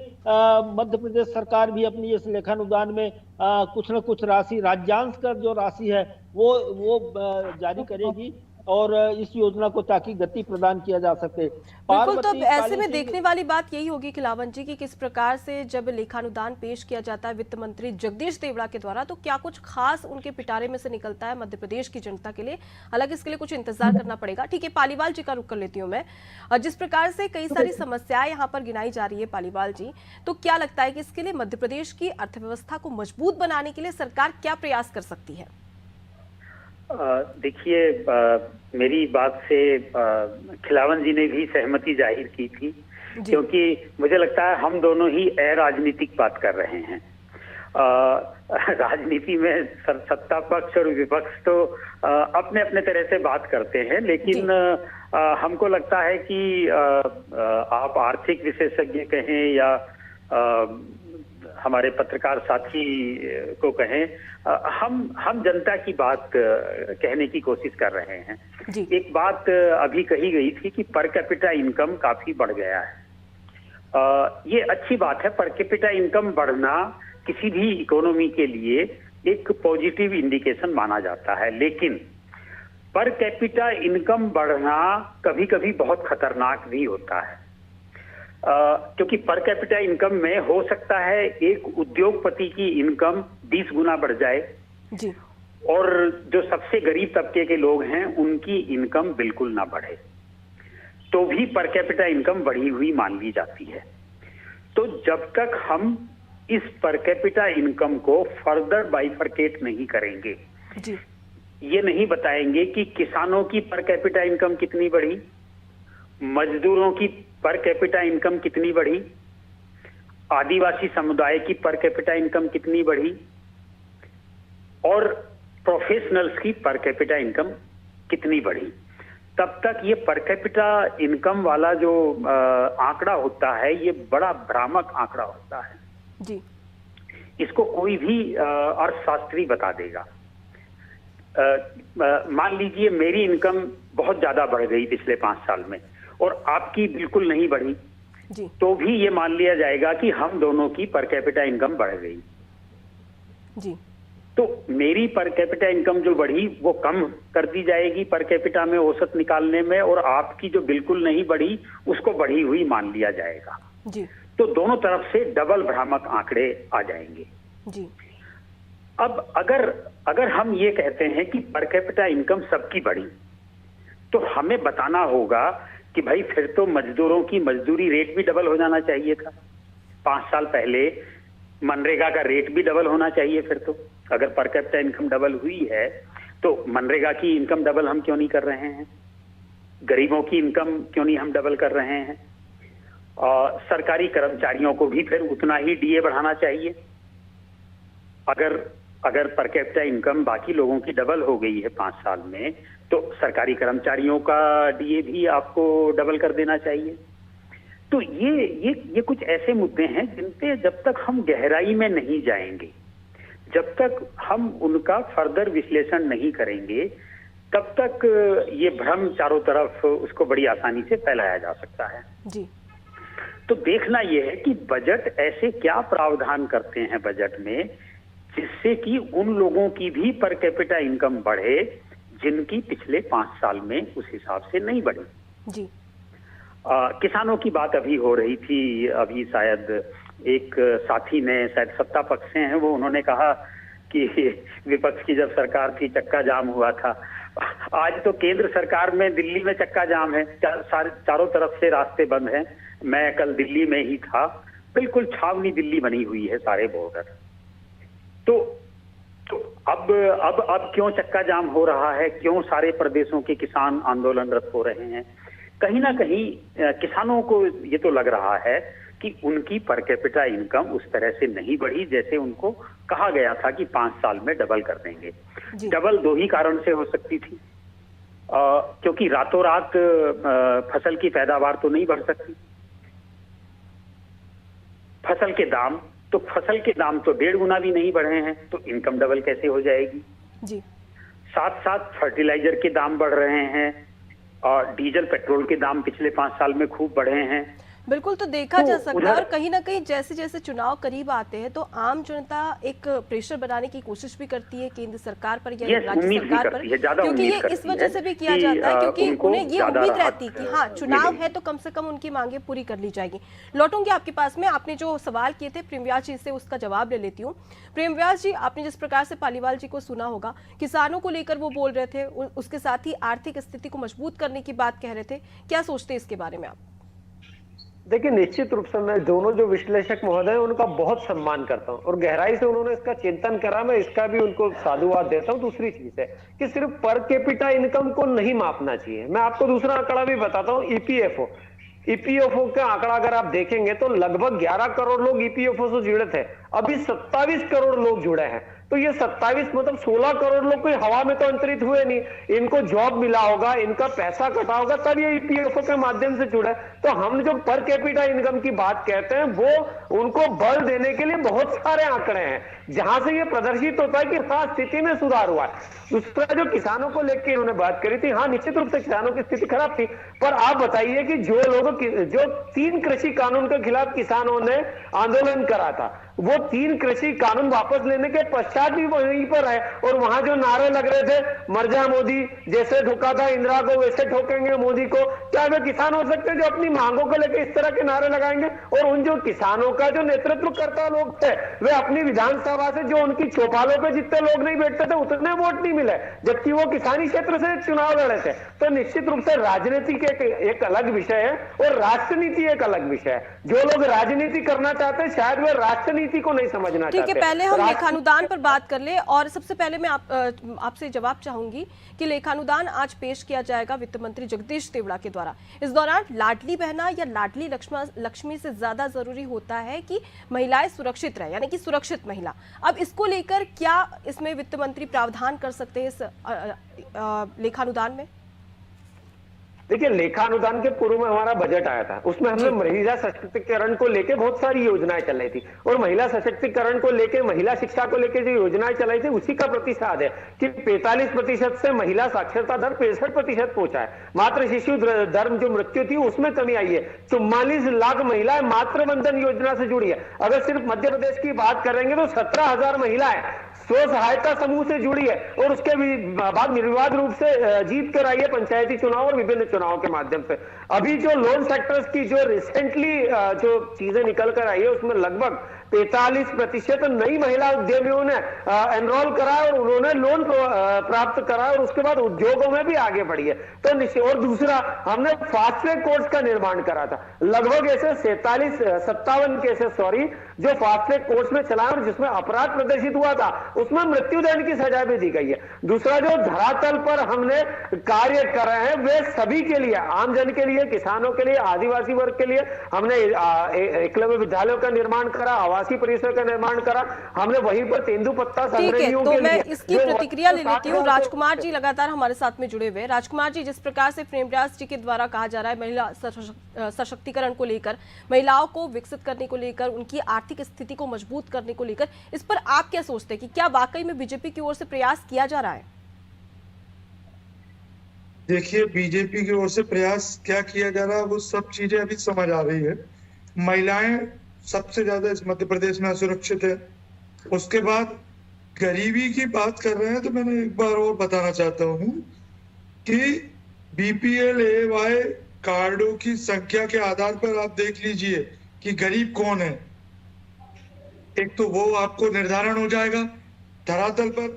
मध्य प्रदेश सरकार भी अपनी इस लेखानुदान में कुछ न कुछ राशि, राज्यांश का जो राशि है वो जारी करेगी और इस योजना को ताकि गति प्रदान किया जा सके। बिल्कुल, तो अब ऐसे में देखने वाली बात यही होगी खिलावन जी की किस प्रकार से जब लेखानुदान पेश किया जाता है वित्त मंत्री जगदीश देवड़ा के द्वारा, तो क्या कुछ खास उनके पिटारे में से निकलता है मध्य प्रदेश की जनता के लिए। हालांकि इसके लिए कुछ इंतजार करना पड़ेगा। ठीक है, पालीवाल जी का रुख कर लेती हूँ मैं। जिस प्रकार से कई सारी समस्याएं यहाँ पर गिनाई जा रही है पालीवाल जी, तो क्या लगता है कि इसके लिए मध्य प्रदेश की अर्थव्यवस्था को मजबूत बनाने के लिए सरकार क्या प्रयास कर सकती है? देखिए, मेरी बात से खिलावन जी ने भी सहमति जाहिर की थी, क्योंकि मुझे लगता है हम दोनों ही अराजनीतिक बात कर रहे हैं। राजनीति में सत्ता पक्ष और विपक्ष तो अपने अपने तरह से बात करते हैं, लेकिन हमको लगता है कि आप आर्थिक विशेषज्ञ कहें या हमारे पत्रकार साथी को कहें, हम जनता की बात कहने की कोशिश कर रहे हैं। एक बात अभी कही गई थी कि पर कैपिटा इनकम काफी बढ़ गया है। ये अच्छी बात है, पर कैपिटा इनकम बढ़ना किसी भी इकोनॉमी के लिए एक पॉजिटिव इंडिकेशन माना जाता है, लेकिन पर कैपिटा इनकम बढ़ना कभी कभी बहुत खतरनाक भी होता है, क्योंकि पर कैपिटा इनकम में हो सकता है एक उद्योगपति की इनकम 20 गुना बढ़ जाए जी, और जो सबसे गरीब तबके के लोग हैं उनकी इनकम बिल्कुल ना बढ़े, तो भी पर कैपिटा इनकम बढ़ी हुई मान ली जाती है। तो जब तक हम इस पर कैपिटा इनकम को फर्दर बाइफरकेट नहीं करेंगे, जी, ये नहीं बताएंगे कि किसानों की पर कैपिटा इनकम कितनी बढ़ी, मजदूरों की पर कैपिटा इनकम कितनी बढ़ी, आदिवासी समुदाय की पर कैपिटा इनकम कितनी बढ़ी, और प्रोफेशनल्स की पर कैपिटा इनकम कितनी बढ़ी, तब तक ये पर कैपिटा इनकम वाला जो आंकड़ा होता है, ये बड़ा भ्रामक आंकड़ा होता है जी। इसको कोई भी अर्थशास्त्री बता देगा। मान लीजिए मेरी इनकम बहुत ज्यादा बढ़ गई पिछले 5 साल में और आपकी बिल्कुल नहीं बढ़ी जी, तो भी ये मान लिया जाएगा कि हम दोनों की पर कैपिटा इनकम बढ़ गई जी। तो मेरी पर कैपिटा इनकम जो बढ़ी वो कम कर दी जाएगी पर कैपिटा में औसत निकालने में, और आपकी जो बिल्कुल नहीं बढ़ी उसको बढ़ी हुई मान लिया जाएगा जी, तो दोनों तरफ से डबल भ्रामक आंकड़े आ जाएंगे जी। अब अगर हम ये कहते हैं कि पर कैपिटा इनकम सबकी बढ़ी, तो हमें बताना होगा कि भाई फिर तो मजदूरों की मजदूरी रेट भी डबल हो जाना चाहिए था। 5 साल पहले मनरेगा का रेट भी डबल होना चाहिए। फिर तो अगर पर कैपिटा इनकम डबल हुई है तो मनरेगा की इनकम डबल हम क्यों नहीं कर रहे हैं, गरीबों की इनकम क्यों नहीं हम डबल कर रहे हैं, और सरकारी कर्मचारियों को भी फिर उतना ही डीए बढ़ाना चाहिए। अगर पर कैपिटा इनकम बाकी लोगों की डबल हो गई है 5 साल में, तो सरकारी कर्मचारियों का डीए भी आपको डबल कर देना चाहिए। तो ये कुछ ऐसे मुद्दे हैं जिन पे जब तक हम गहराई में नहीं जाएंगे जब तक हम उनका फर्दर विश्लेषण नहीं करेंगे तब तक ये भ्रम चारों तरफ उसको बड़ी आसानी से फैलाया जा सकता है। जी। तो देखना यह है कि बजट ऐसे क्या प्रावधान करते हैं बजट में जिससे कि उन लोगों की भी पर कैपिटा इनकम बढ़े जिनकी पिछले 5 साल में उस हिसाब से नहीं बढ़ी। जी। किसानों की बात अभी हो रही थी, अभी शायद एक साथी ने, शायद सत्ता पक्ष से हैं वो, उन्होंने कहा कि विपक्ष की जब सरकार थी चक्का जाम हुआ था। आज तो केंद्र सरकार में दिल्ली में चक्का जाम है, चारों तरफ से रास्ते बंद हैं। मैं कल दिल्ली में ही था, बिल्कुल छावनी दिल्ली बनी हुई है, सारे बॉर्डर। तो अब क्यों चक्का जाम हो रहा है, क्यों सारे प्रदेशों के किसान आंदोलनरत हो रहे हैं? कहीं ना कहीं किसानों को ये तो लग रहा है कि उनकी पर कैपिटा इनकम उस तरह से नहीं बढ़ी जैसे उनको कहा गया था कि 5 साल में डबल कर देंगे। डबल 2 ही कारण से हो सकती थी, क्योंकि रातों रात फसल की पैदावार तो नहीं बढ़ सकती। फसल के दाम तो 1.5 गुना भी नहीं बढ़े हैं, तो इनकम डबल कैसे हो जाएगी? जी। साथ साथ फर्टिलाइजर के दाम बढ़ रहे हैं और डीजल पेट्रोल के दाम पिछले 5 साल में खूब बढ़े हैं। बिल्कुल, तो देखा जा सकता है। और कहीं ना कहीं जैसे जैसे चुनाव करीब आते हैं तो आम जनता एक प्रेशर बनाने की कोशिश भी करती है केंद्र सरकार पर या राज्य सरकार पर, क्योंकि ये इस वजह से भी किया जाता है क्योंकि उन्हें ये उम्मीद रहती है कि हाँ चुनाव है तो कम से कम उनकी मांगे पूरी कर ली जाएगी। लौटूंगी आपके पास में, आपने जो सवाल किए थे प्रेमव्यास जी से उसका जवाब ले लेती हूँ। प्रेमव्यास जी, आपने जिस प्रकार से पालीवाल जी को सुना होगा, किसानों को लेकर वो बोल रहे थे, उसके साथ ही आर्थिक स्थिति को मजबूत करने की बात कह रहे थे, क्या सोचते हैं इसके बारे में आप? देखिए, निश्चित रूप से मैं दोनों जो विश्लेषक महोदय हैं उनका बहुत सम्मान करता हूं और गहराई से उन्होंने इसका चिंतन करा, मैं इसका भी उनको साधुवाद देता हूं। दूसरी चीज है कि सिर्फ पर कैपिटा इनकम को नहीं मापना चाहिए। मैं आपको दूसरा आंकड़ा भी बताता हूं, ईपीएफओ का आंकड़ा अगर आप देखेंगे तो लगभग 11 करोड़ लोग ईपीएफओ से जुड़े थे, अभी 27 करोड़ लोग जुड़े हैं। तो ये 27 मतलब 16 करोड़ लोग कोई हवा में तो अंतरित हुए नहीं, इनको जॉब मिला होगा, इनका पैसा कटा होगा, तब ये ईपीएफओ के माध्यम से जुड़े। तो हम जो पर कैपिटा इनकम की बात कहते हैं वो उनको बल देने के लिए बहुत सारे आंकड़े हैं जहां से ये प्रदर्शित होता है कि हाँ स्थिति में सुधार हुआ है। दूसरा जो किसानों को लेकर इन्होंने बात करी थी, हाँ निश्चित रूप से किसानों की स्थिति खराब थी, पर आप बताइए कि जो 3 कृषि कानून के खिलाफ किसानों ने आंदोलन करा था, वो 3 कृषि कानून वापस लेने के पश्चात भी वहीं पर है। और वहां जो नारे लग रहे थे, मर जा मोदी, जैसे ठोका था इंदिरा को वैसे ठोकेंगे मोदी को, क्या वे किसान हो सकते हैं जो अपनी मांगों को लेकर इस तरह के नारे लगाएंगे? और उन जो किसानों का जो नेतृत्व करता लोग थे, वे अपनी विधानसभा से जो उनकी चौपालों पे जितने लोग नहीं बैठते थे उतने वोट नहीं मिले, जबकि वो किसानी क्षेत्र से चुनाव लड़े थे। तो निश्चित रूप से राजनीति के एक अलग विषय है और राष्ट्रनीति एक अलग विषय है। जो लोग राजनीति करना चाहते हैं शायद वे राष्ट्रनीति को नहीं समझना चाहते। ठीक है, पहले हम लेखानुदान पर बात कर ले और सबसे पहले मैं आपसे जवाब चाहूंगी कि लेखानुदान आज पेश किया जाएगा वित्त मंत्री जगदीश देवड़ा के द्वारा। इस दौरान लाडली बहना या लाडली लक्ष्मी से ज्यादा जरूरी होता है कि महिलाएं सुरक्षित रहे, यानी कि सुरक्षित महिला। अब इसको लेकर क्या इसमें वित्त मंत्री प्रावधान कर सकते हैं इस लेखानुदान में? देखिए, लेखानुदान के पूर्व में हमारा बजट आया था, उसमें हमने महिला सशक्तिकरण को लेके बहुत सारी योजनाएं चल रही थी और महिला सशक्तिकरण को लेके, महिला शिक्षा को लेके जो योजनाएं चलाई थी उसी का प्रतिसाद है कि 45% से महिला साक्षरता दर 65% पहुंचा है। मातृ शिशु दर जो मृत्यु थी उसमें कमी आई है। 44 लाख महिलाएं मातृ वंदन योजना से जुड़ी है। अगर सिर्फ मध्य प्रदेश की बात करेंगे तो 17,000 महिलाएं स्व सहायता समूह से जुड़ी है और उसके बाद निर्विवाद रूप से जीत कर आई है पंचायती चुनाव और विभिन्न चुनावों के माध्यम से। अभी जो लोन सेक्टर्स की जो रिसेंटली जो चीजें निकल कर आई है उसमें लगभग 45% नई महिला उद्यमियों ने एनरोल करा और उन्होंने लोन प्राप्त करा और उसके बाद उद्योगों में भी आगे बढ़ी है। तो और दूसरा, हमने फास्ट ट्रैक कोर्ट्स का निर्माण करा था। लगभग ऐसे 57 केसेस जो फास्ट ट्रैक कोर्ट्स में चला और जिसमें अपराध प्रदर्शित हुआ था उसमें मृत्युदंड की सजा भी दी गई है। दूसरा, जो धरातल पर हमने कार्य कर रहे हैं वे सभी के लिए, आम जन के लिए, किसानों के लिए, आदिवासी वर्ग के लिए हमने एकलव्य विद्यालयों का निर्माण करा, आवासीय परिसर का निर्माण करा, हमने वहीं पर तेंदुपत्ता संग्रहियों तो के मैं लिए इसकी प्रतिक्रिया ले लेती हूँ। राजकुमार जी लगातार हमारे साथ में जुड़े हुए हैं। राजकुमार जी, जिस प्रकार से प्रेमराज जी के द्वारा कहा जा रहा है महिला सशक्तिकरण को लेकर, महिलाओं को विकसित करने को लेकर, उनकी आर्थिक स्थिति को मजबूत करने को लेकर, इस पर आप क्या सोचते हैं कि क्या वाकई में बीजेपी की ओर से प्रयास किया जा रहा है? देखिए, बीजेपी की ओर से प्रयास क्या किया जा रहा है वो सब चीजें अभी समझ आ रही है। महिलाएं सबसे ज्यादा इस मध्य प्रदेश में असुरक्षित है। उसके बाद गरीबी की बात कर रहे हैं तो मैंने एक बार और बताना चाहता हूं कि बीपीएल एवाई कार्डों की संख्या के आधार पर आप देख लीजिए कि गरीब कौन है। एक तो वो आपको निर्धारण हो जाएगा धरातल पर।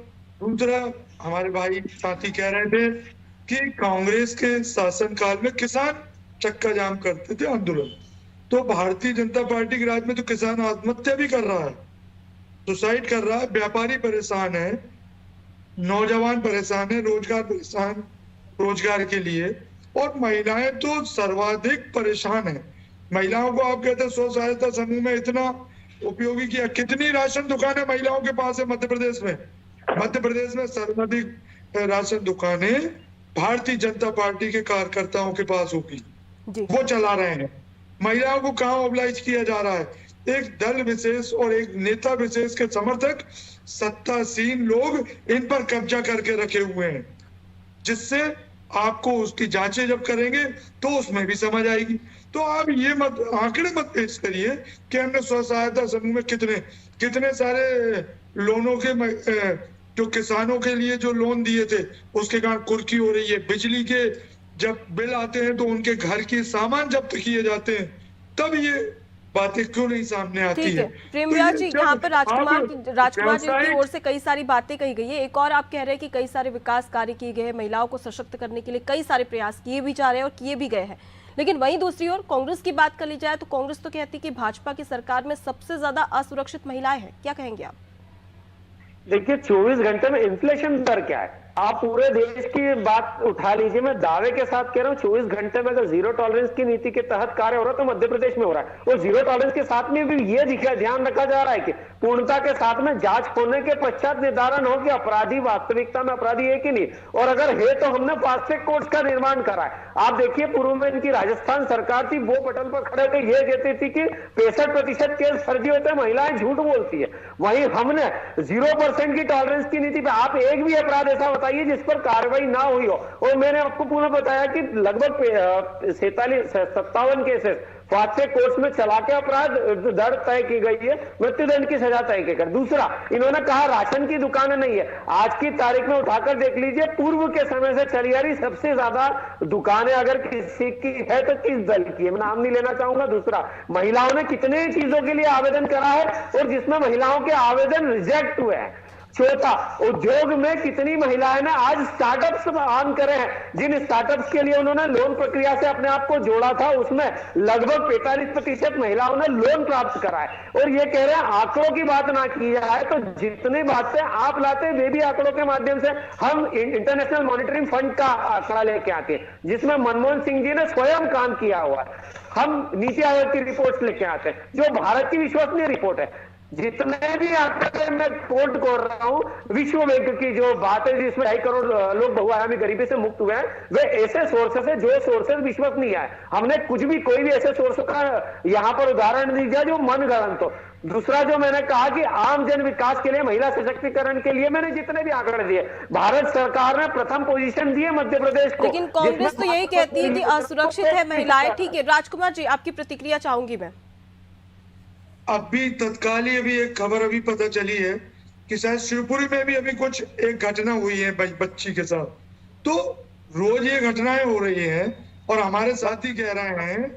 दूसरा, हमारे भाई साथी कह रहे थे कि कांग्रेस के शासनकाल में किसान चक्का जाम करते थे आंदोलन, तो भारतीय जनता पार्टी के राज में तो किसान आत्महत्या भी कर रहा है, सुसाइड कर रहा है, व्यापारी परेशान है, नौजवान परेशान है, रोजगार परेशान रोजगार के लिए, और महिलाएं तो सर्वाधिक परेशान है। महिलाओं को आप कहते हैं स्व सहायता समूह में इतना उपयोगी किया। कितनी राशन दुकानें महिलाओं के पास है मध्य प्रदेश में? मध्य प्रदेश में सर्वाधिक राशन दुकानें भारतीय जनता पार्टी के कार्यकर्ताओं के पास होगी, वो चला रहे हैं। महिलाओं को कहां मोबिलाइज किया जा रहा है? एक दल विशेष और एक नेता विशेष के समर्थक सत्तासीन लोग इन पर कब्जा करके रखे हुए हैं, जिससे आपको उसकी जांचें जब करेंगे तो उसमें भी समझ आएगी। तो आप ये मत आंकड़े मत पेश करिए कि हमने स्व सहायता समूह में कितने सारे लोनों के जो किसानों के लिए जो लोन दिए थे उसके कारण कुर्की हो रही है। बिजली के जब बिल आते हैं तो उनके घर के सामान जब्त किए जाते हैं, तब ये बातें क्यों नहीं सामने आती है? प्रेमराज जी, यहाँ पर राजकुमार जी की ओर से कई सारी बातें कही गई है। एक और आप कह रहे हैं कि कई सारे विकास कार्य किए गए हैं, महिलाओं को सशक्त करने के लिए कई सारे प्रयास किए भी जा रहे हैं और किए भी गए हैं। लेकिन वहीं दूसरी ओर कांग्रेस की बात कर ली जाए तो कांग्रेस तो कहती है कि भाजपा की सरकार में सबसे ज्यादा असुरक्षित महिलाएं हैं। क्या कहेंगे आप? देखिए, 24 घंटे में इन्फ्लेशन दर क्या है? आप पूरे देश की बात उठा लीजिए, मैं दावे के साथ कह रहा हूँ 24 घंटे में अगर जीरो टॉलरेंस की नीति के तहत कार्य हो रहा है तो मध्य प्रदेश में हो रहा है। और जीरो टॉलरेंस के साथ में भी ये ध्यान रखा जा रहा है कि पूर्णता के साथ में जांच होने के पश्चात निर्धारण हो कि अपराधी वास्तविकता में अपराधी है कि नहीं, और अगर है तो हमने फास्ट ट्रैक कोर्ट्स का निर्माण करा है। आप देखिए, पूर्व में इनकी राजस्थान सरकार थी, वो पटल पर खड़े थे, ये कहती थी कि 65% केस फर्जी होते हैं, महिलाएं झूठ बोलती है। वहीं हमने 0% की टॉलरेंस की नीति पे आप एक भी अपराध ऐसा बताइए जिस पर कार्रवाई ना हुई हो। और मैंने आपको पूरा बताया कि लगभग 57 केसेस फास्ट ट्रैक कोर्ट्स में चला के अपराध दर तय की गई है, मृत्युदंड की सजा तय की गई। दूसरा, इन्होंने कहा राशन की दुकानें नहीं है। आज की तारीख में उठाकर देख लीजिए, पूर्व के समय से चली आ रही सबसे ज्यादा दुकानें अगर किसी की है तो किस दल की है, मैं नाम नहीं लेना चाहूंगा। दूसरा, महिलाओं ने कितने चीजों के लिए आवेदन करा है और जिसमें महिलाओं के आवेदन रिजेक्ट हुए हैं। चौथा, उद्योग में कितनी महिलाएं ने आज स्टार्टअप्स ऑन करे हैं, जिन स्टार्टअप्स के लिए उन्होंने लोन प्रक्रिया से अपने आप को जोड़ा था, उसमें लगभग 45% महिलाओं ने लोन प्राप्त करा है। और ये कह रहे हैं आंकड़ों की बात ना की जाए तो जितनी बातें आप लाते हैं वे भी आंकड़ों के माध्यम से हम इंटरनेशनल मॉनिटरिंग फंड का आंकड़ा लेके आते हैं, जिसमें मनमोहन सिंह जी ने स्वयं काम किया हुआ है। हम नीति आयोग की रिपोर्ट लेके आते हैं जो भारत की विश्वसनीय रिपोर्ट है। जितने भी आंकड़े मैं कोट कर रहा हूं, विश्व बैंक की जो बात है जिसमें 2.5 करोड़ लोग बहुआयामी गरीबी से मुक्त हुए हैं, वे ऐसे सोर्सेस है जो सोर्सेस विश्वसनीय है। हमने कुछ भी कोई भी ऐसे सोर्स का यहां पर उदाहरण नहीं दिया जो मनगढ़ंत हो। दूसरा, जो मैंने कहा कि आम जन विकास के लिए, महिला सशक्तिकरण के लिए मैंने जितने भी आंकड़े दिए, भारत सरकार ने प्रथम पोजीशन दी है मध्य प्रदेश को। लेकिन कांग्रेस तो यही कहती है कि असुरक्षित है महिलाएं। ठीक है राजकुमार जी, आपकी प्रतिक्रिया चाहूंगी मैं। अभी तत्काली अभी एक खबर अभी पता चली है कि शायद शिवपुरी में भी अभी कुछ एक घटना हुई है बच्ची के साथ। तो रोज ये घटनाएं हो रही हैं और हमारे साथी कह रहे हैं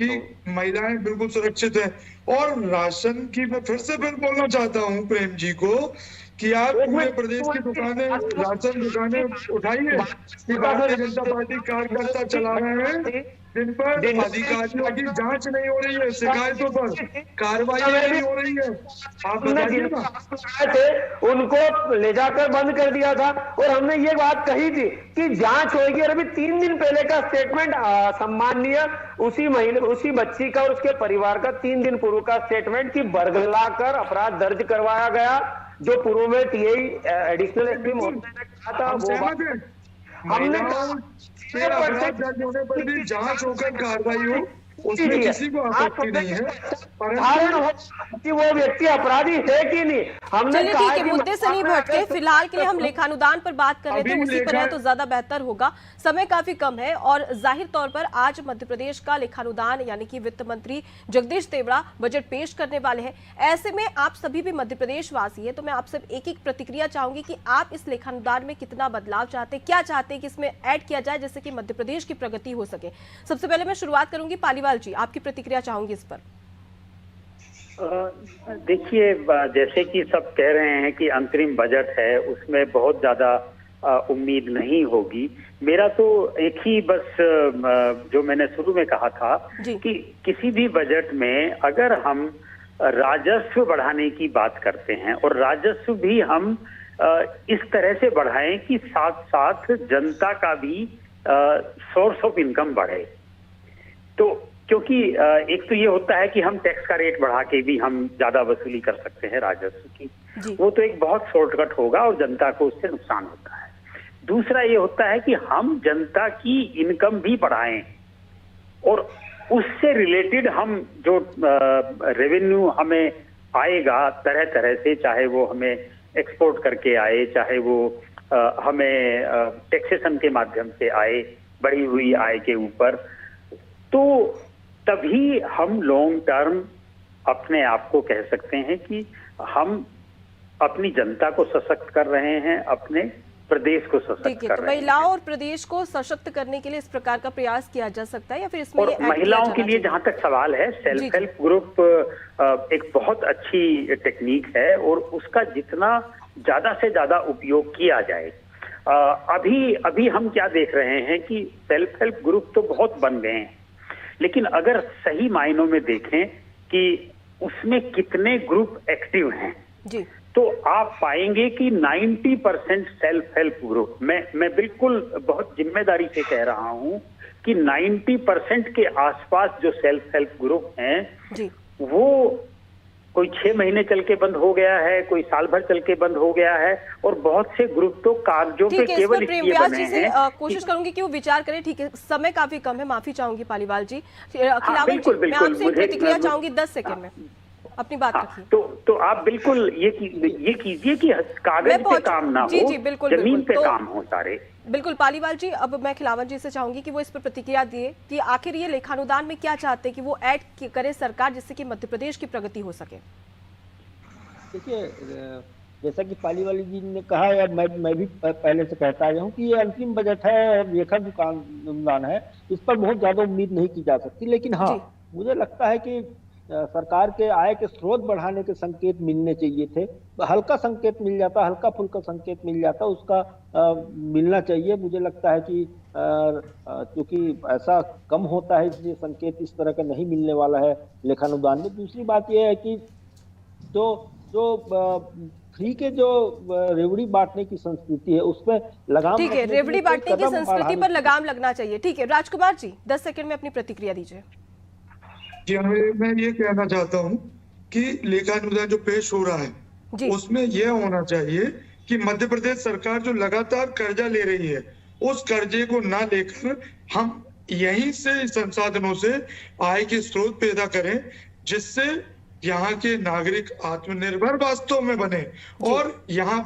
कि महिलाएं बिल्कुल सुरक्षित है। और राशन की मैं फिर बोलना चाहता हूं प्रेम जी को कि आप पूरे प्रदेश की दुकानें, राशन दुकानें उठाइए कि भारतीय जनता पार्टी कार्यकर्ता चला रहे हैं जिन पर अधिकारियों की जांच नहीं हो रही है, शिकायतों पर कार्रवाई नहीं हो रही है। आप बताइए ना। उनको ले जाकर बंद कर दिया था और हमने ये बात कही थी कि जांच होगी। और अभी 3 दिन पहले का स्टेटमेंट सम्माननीय उसी महीने उसी बच्ची का और उसके परिवार का 3 दिन पूर्व का स्टेटमेंट की बरगला कर अपराध दर्ज करवाया गया, जो पूर्व में टीआई एडिशनल एसपी महोदय ने कहा था। वो हमने दर्ज होने पर भी जांच होकर कार्रवाई हो, उसमें किसी को आपत्ति नहीं है, परंतु कि वो व्यक्ति अपराधी है कि नहीं। हमने चलिए ठीक है, मुद्दे से नहीं भटके, फिलहाल के लिए हम लेखानुदान पर बात कर रहे थे, उसी पर है तो ज्यादा बेहतर होगा। समय काफी कम है और जाहिर तौर पर आज मध्य प्रदेश का लेखानुदान यानी कि वित्त मंत्री जगदीश देवड़ा बजट पेश करने वाले हैं। ऐसे में आप सभी भी मध्य प्रदेश वासी है, तो मैं आपसे एक एक प्रतिक्रिया चाहूंगी कि आप इस लेखानुदान में कितना बदलाव चाहते हैं, क्या चाहते हैं कि इसमें ऐड किया जाए जिससे कि मध्य प्रदेश की प्रगति हो सके। सबसे पहले मैं शुरुआत करूंगी पालीवाल जी, आपकी प्रतिक्रिया चाहूंगी इस पर। देखिए, जैसे कि सब कह रहे हैं कि अंतरिम बजट है, उसमें बहुत ज्यादा उम्मीद नहीं होगी। मेरा तो एक ही बस जो मैंने शुरू में कहा था कि किसी भी बजट में अगर हम राजस्व बढ़ाने की बात करते हैं और राजस्व भी हम इस तरह से बढ़ाएं कि साथ साथ जनता का भी सोर्स ऑफ इनकम बढ़े, तो क्योंकि एक तो ये होता है कि हम टैक्स का रेट बढ़ा के भी हम ज्यादा वसूली कर सकते हैं राजस्व की, वो तो एक बहुत शॉर्टकट होगा और जनता को उससे नुकसान होता है। दूसरा ये होता है कि हम जनता की इनकम भी बढ़ाएं और उससे रिलेटेड हम जो रेवेन्यू हमें आएगा तरह तरह से, चाहे वो हमें एक्सपोर्ट करके आए, चाहे वो हमें टैक्सेशन के माध्यम से आए, बढ़ी हुई आय के ऊपर, तो तभी हम लॉन्ग टर्म अपने आप को कह सकते हैं कि हम अपनी जनता को सशक्त कर रहे हैं, अपने प्रदेश को सशक्त कर रहे हैं। महिलाओं और प्रदेश को सशक्त करने के लिए इस प्रकार का प्रयास किया जा सकता है या फिर इसमें और महिलाओं के लिए जहां तक सवाल है, सेल्फ हेल्प ग्रुप एक बहुत अच्छी टेक्निक है और उसका जितना ज्यादा से ज्यादा उपयोग किया जाए। अभी हम क्या देख रहे हैं कि सेल्फ हेल्प ग्रुप तो बहुत बन गए हैं, लेकिन अगर सही मायनों में देखें कि उसमें कितने ग्रुप एक्टिव हैं जी, तो आप पाएंगे कि 90% सेल्फ हेल्प ग्रुप, मैं बिल्कुल बहुत जिम्मेदारी से कह रहा हूं कि 90% के आसपास जो सेल्फ हेल्प ग्रुप हैं जी, वो कोई 6 महीने चल के बंद हो गया है, कोई साल भर चल के बंद हो गया है और बहुत से ग्रुप तो कागजों पे केवल इसलिए बने हैं। कोशिश करूंगी कि वो विचार करें। ठीक है, समय काफी कम है, माफी चाहूंगी पालीवाल जी। खिलावन जी, मैं आपसे प्रतिक्रिया चाहूंगी 10 सेकंड में, अपनी बात रखिए। तो आप बिल्कुल ये कीजिए कि कागज पे काम ना हो, जमीन पे काम हो सारे। बिल्कुल पालीवाल जी, अब मैं खिलावन जी से चाहूंगी कि वो इस पर प्रतिक्रिया दिए कि आखिर ये लेखानुदान में क्या चाहते हैं कि वो ऐड करे सरकार जिससे कि मध्य प्रदेश की प्रगति हो सके। देखिए, जैसा कि पालीवाल जी ने कहा, या मैं भी पहले से कहता आया हूँ कि ये अंतिम बजट है और लेखानुदान है, इस पर बहुत ज्यादा उम्मीद नहीं की जा सकती। लेकिन हाँ, मुझे लगता है कि सरकार के आय के स्रोत बढ़ाने के संकेत मिलने चाहिए थे। हल्का संकेत मिल जाता, हल्का फुल्का संकेत मिल जाता, उसका मिलना चाहिए। मुझे लगता है कि क्योंकि ऐसा कम होता है, इसलिए संकेत इस तरह का नहीं मिलने वाला है लेखानुदान में। दूसरी बात यह है कि जो फ्री के जो रेवड़ी बांटने की संस्कृति है, उसमें लगाम, ठीक है, रेवड़ी बांटने की संस्कृति पर लगाम लगना चाहिए। ठीक है, राजकुमार जी 10 सेकंड में अपनी प्रतिक्रिया दीजिए। मैं ये कहना चाहता हूँ कि लेखानुदान जो पेश हो रहा है उसमें यह होना चाहिए कि मध्य प्रदेश सरकार जो लगातार कर्जा ले रही है, उस कर्जे को ना लेकर हम यहीं से संसाधनों से आय के स्रोत पैदा करें, जिससे यहाँ के नागरिक आत्मनिर्भर वास्तव में बने और यहाँ।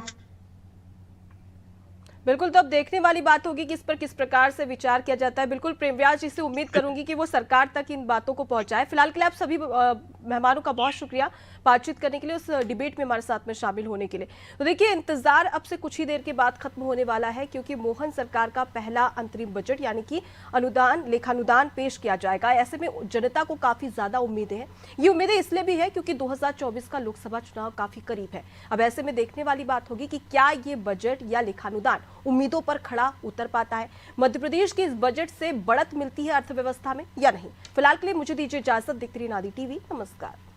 बिल्कुल, तो अब देखने वाली बात होगी कि इस पर किस प्रकार से विचार किया जाता है। बिल्कुल प्रेमव्यास जी से उम्मीद करूंगी कि वो सरकार तक इन बातों को पहुंचाए। फिलहाल के लिए आप सभी मेहमानों का बहुत शुक्रिया बातचीत करने के लिए, उस डिबेट में हमारे साथ में शामिल होने के लिए। तो देखिए, इंतजार अब से कुछ ही देर के बाद खत्म होने वाला है, क्योंकि मोहन सरकार का पहला अंतरिम बजट यानी कि अनुदान लेखानुदान पेश किया जाएगा। ऐसे में जनता को काफी ज्यादा उम्मीदें हैं। ये उम्मीदें इसलिए भी है क्योंकि 2024 का लोकसभा चुनाव काफी करीब है। अब ऐसे में देखने वाली बात होगी कि क्या ये बजट या लेखानुदान उम्मीदों पर खड़ा उतर पाता है। मध्य प्रदेश के इस बजट से बढ़त मिलती है अर्थव्यवस्था में या नहीं। फिलहाल के लिए मुझे दीजिए इजाजत। देखते रहिए नादी टीवी। नमस्कार।